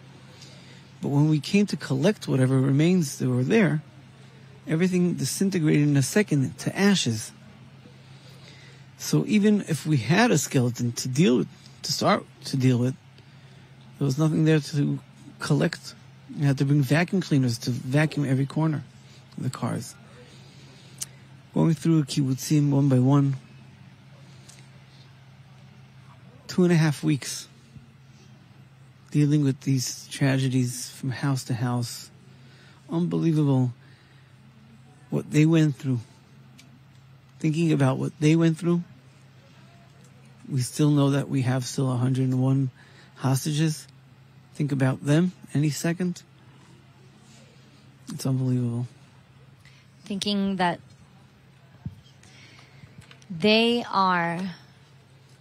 But when we came to collect whatever remains that were there, everything disintegrated in a second to ashes. So even if we had a skeleton to deal with, to start to deal with, there was nothing there to collect. You had to bring vacuum cleaners to vacuum every corner of the cars. Going through kibbutzim one by one, 2.5 weeks, dealing with these tragedies from house to house. Unbelievable what they went through. Thinking about what they went through, we still know that we have still 101 hostages. Think about them any second. It's unbelievable. Thinking that they are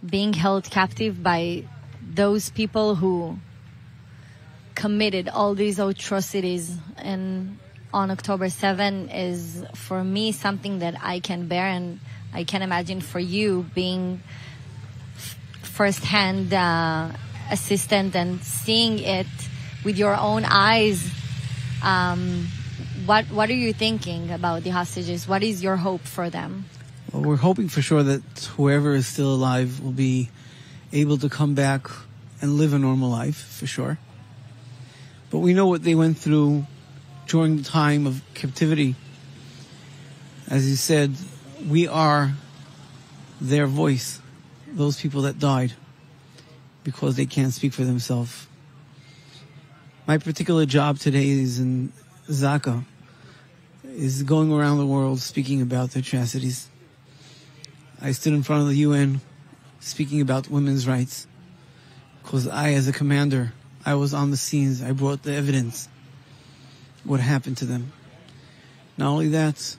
being held captive by those people who committed all these atrocities and on October 7 is, for me, something that I can bear, and I can imagine for you being first-hand assistant and seeing it with your own eyes. What are you thinking about the hostages? What is your hope for them? Well, we're hoping for sure that whoever is still alive will be able to come back and live a normal life, for sure. But we know what they went through during the time of captivity. As you said, we are their voice, those people that died, because they can't speak for themselves. My particular job today is in Zaka, is going around the world speaking about the atrocities. I stood in front of the UN speaking about women's rights, because I, as a commander, I was on the scenes. I brought the evidence, what happened to them. Not only that,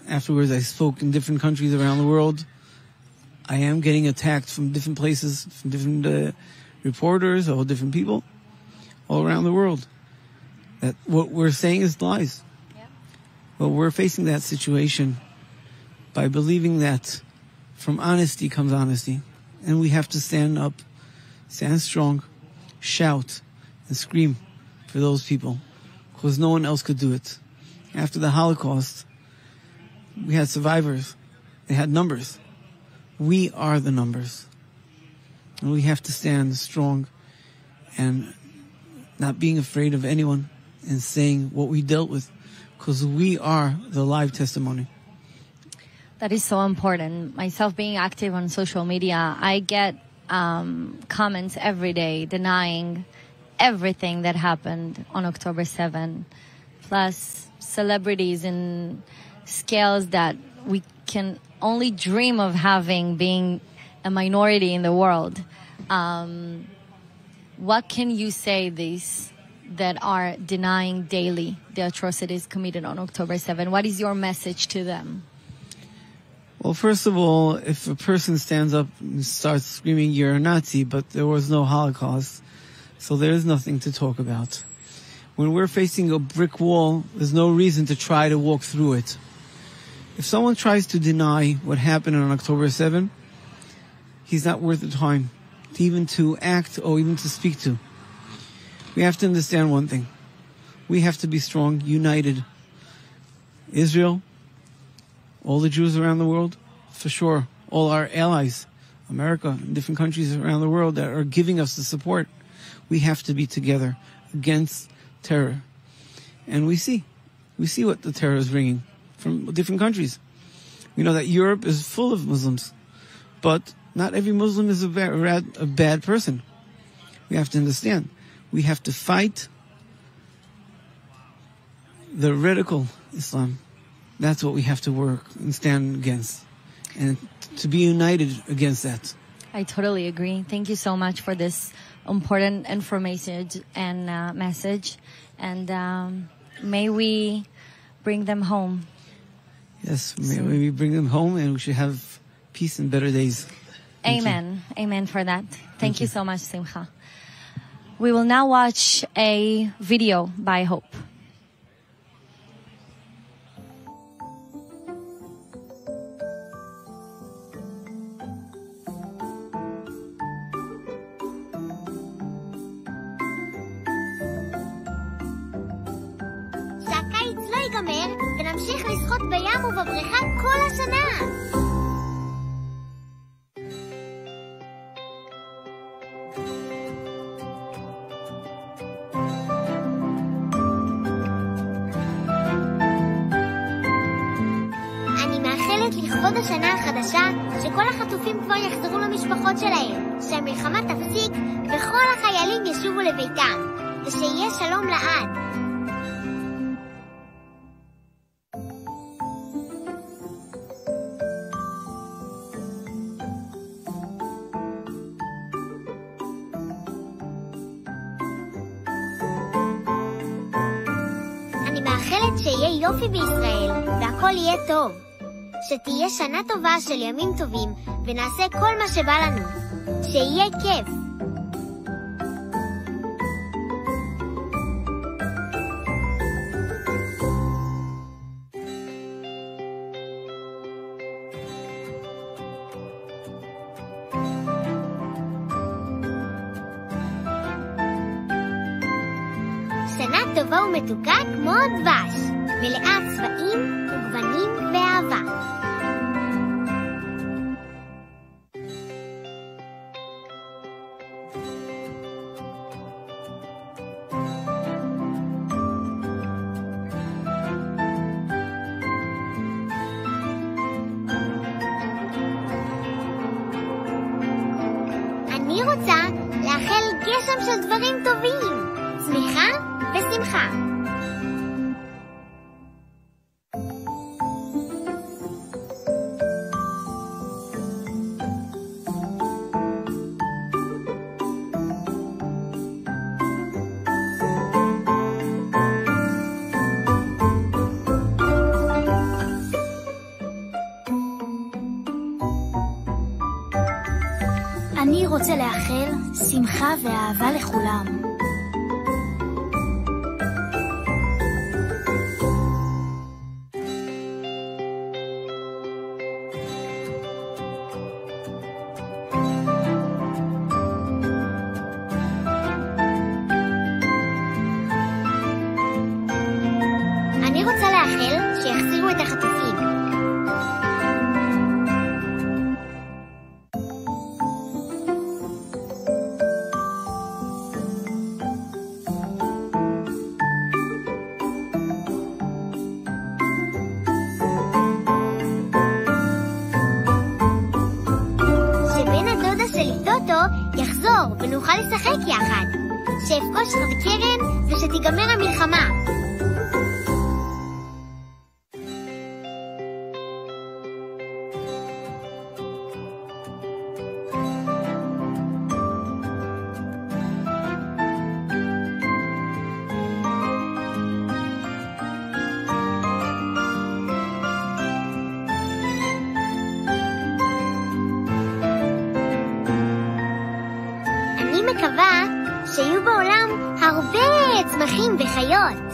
afterwards I spoke in different countries around the world. I am getting attacked from different places, from different reporters or different people all around the world. That what we're saying is lies. Yeah. Well, we're facing that situation by believing that From honesty comes honesty. And we have to stand up, stand strong, shout, and scream for those people, because no one else could do it. After the Holocaust, we had survivors. They had numbers. We are the numbers. And we have to stand strong and not being afraid of anyone and saying what we dealt with, because we are the live testimony. That is so important. Myself being active on social media, I get comments every day denying everything that happened on October 7, plus celebrities in scales that we can only dream of having, being a minority in the world. What can you say these that are denying daily the atrocities committed on October 7? What is your message to them? Well, first of all, if a person stands up and starts screaming, you're a Nazi, but there was no Holocaust, so there is nothing to talk about. When we're facing a brick wall, there's no reason to try to walk through it. If someone tries to deny what happened on October 7, he's not worth the time to act or even to speak to. We have to understand one thing. We have to be strong, united. Israel, all the Jews around the world, for sure, all our allies, America, and different countries around the world that are giving us the support. We have to be together against terror. And we see what the terror is bringing from different countries. We know that Europe is full of Muslims, but not every Muslim is a bad person. We have to understand. We have to fight the radical Islam. That's what we have to work and stand against, and to be united against that. I totally agree. Thank you so much for this important information and message, and may we bring them home. Yes, may we bring them home, and we should have peace and better days. Amen. Amen for that. Thank you so much, Simcha. We will now watch a video by Hope. שהקיץ לא ייגמר ונמשיך לשחות בים ובבריכה כל השנה. לכבוד השנה החדשה, שכל החטופים כבר יחזרו למשפחות שלהם, שהמלחמה תפסיק וכל החיילים ישובו לביתם, ושיהיה שלום לעד. אני מאחלת שיהיה יופי בישראל, והכל יהיה טוב. שתהיה שנה טובה של ימים טובים, ונעשה כל מה שבא לנו. שיהיה כיף. שנה טובה ומתוקה כמו דבש, מלאה צבעים וגוונים ואהבה. אני רוצה לאחל גשם של דברים טובים, צמיחה ושמחה. אני רוצה לאחל שמחה ואהבה לכולם. אותו יחזור ונוכל לשחק יחד. שיפגוש חד קרן ושתיגמר המלחמה. מקווה שיהיו בעולם הרבה צמחים וחיות.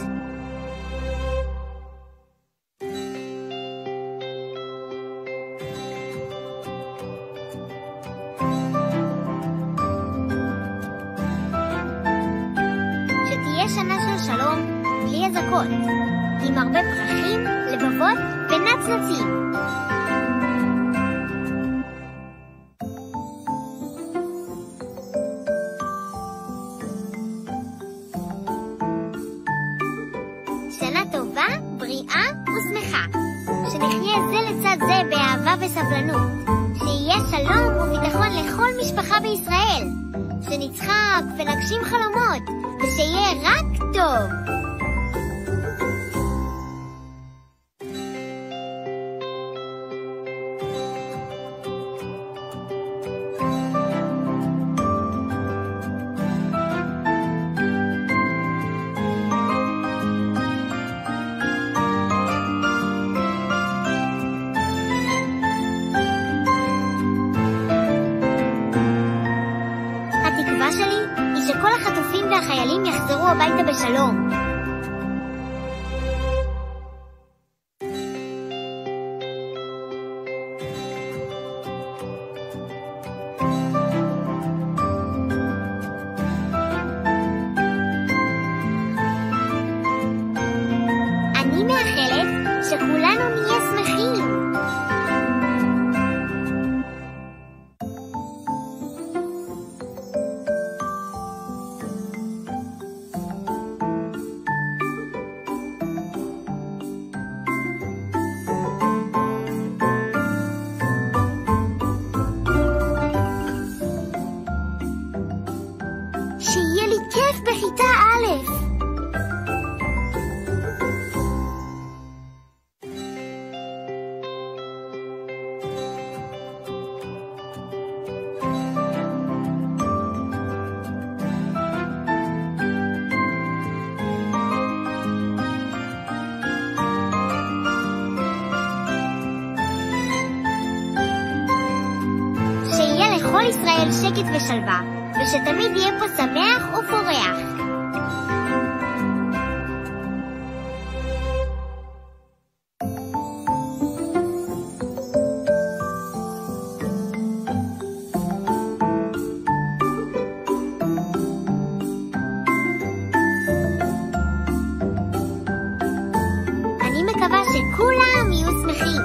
שתהיה שנה של שלום בלי אזעקות, עם הרבה פרחים, לבבות ונצנצים. בריאה ושמחה, שנחיה זה לצד זה באהבה וסבלנות, שיהיה שלום וביטחון לכל משפחה בישראל, שנצחק ונגשים חלומות, ושיהיה רק טוב. שכל החטופים והחיילים יחזרו הביתה בשלום. אני מאחלת שכולנו נהיה שמחים. שיהיה לי כיף בכיתה א'. שיהיה לכל ישראל שקט ושלווה. ושתמיד יהיה פה שמח ופורח. אני מקווה שכולם יהיו שמחים.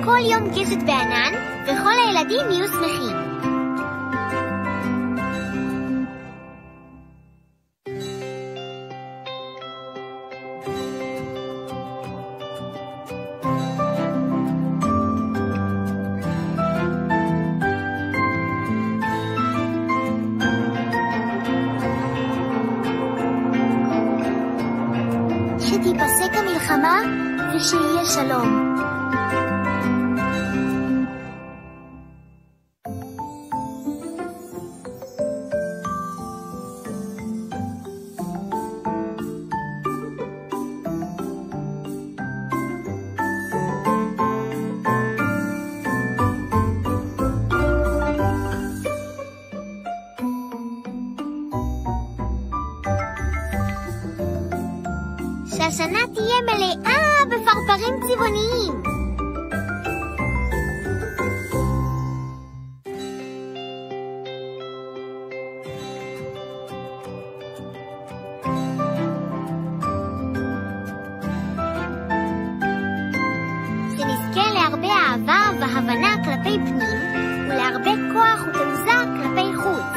כל יום קשת בענן, וכל הילדים יהיו שמחים. שתיפסק המלחמה ושיהיה שלום. שהשנה תהיה מלאה בפרפרים צבעוניים. שנזכה כלפי פנים ולהרבה כוח ותעוזה כלפי חוץ.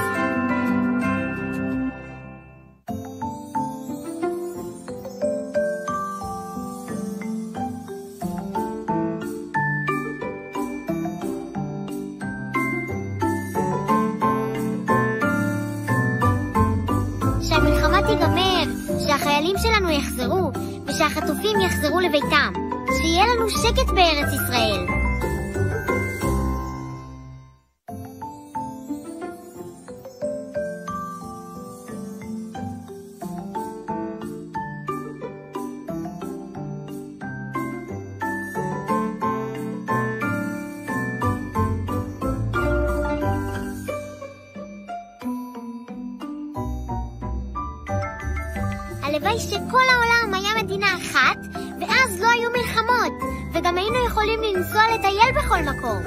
שהמלחמה תיגמר, שהחיילים שלנו יחזרו ושהחטופים יחזרו לביתם, שיהיה לנו שקט בארץ ישראל. הלוואי שכל העולם היה מדינה אחת, ואז לא היו מלחמות, וגם היינו יכולים לנסוע לטייל בכל מקום.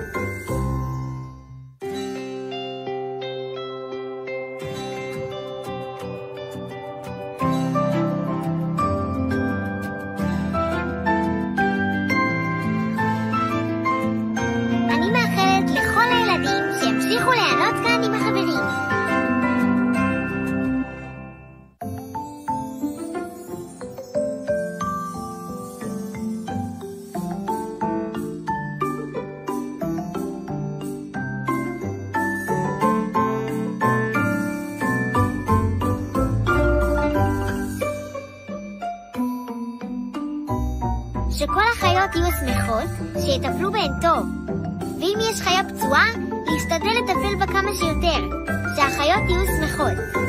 אני מאחלת לכל הילדים שימשיכו ליהנות כאן עם החברים. שכל החיות יהיו שמחות, שיטפלו בהן טוב. ואם יש חיה פצועה, להשתדל לטפל בה כמה שיותר, שהחיות יהיו שמחות.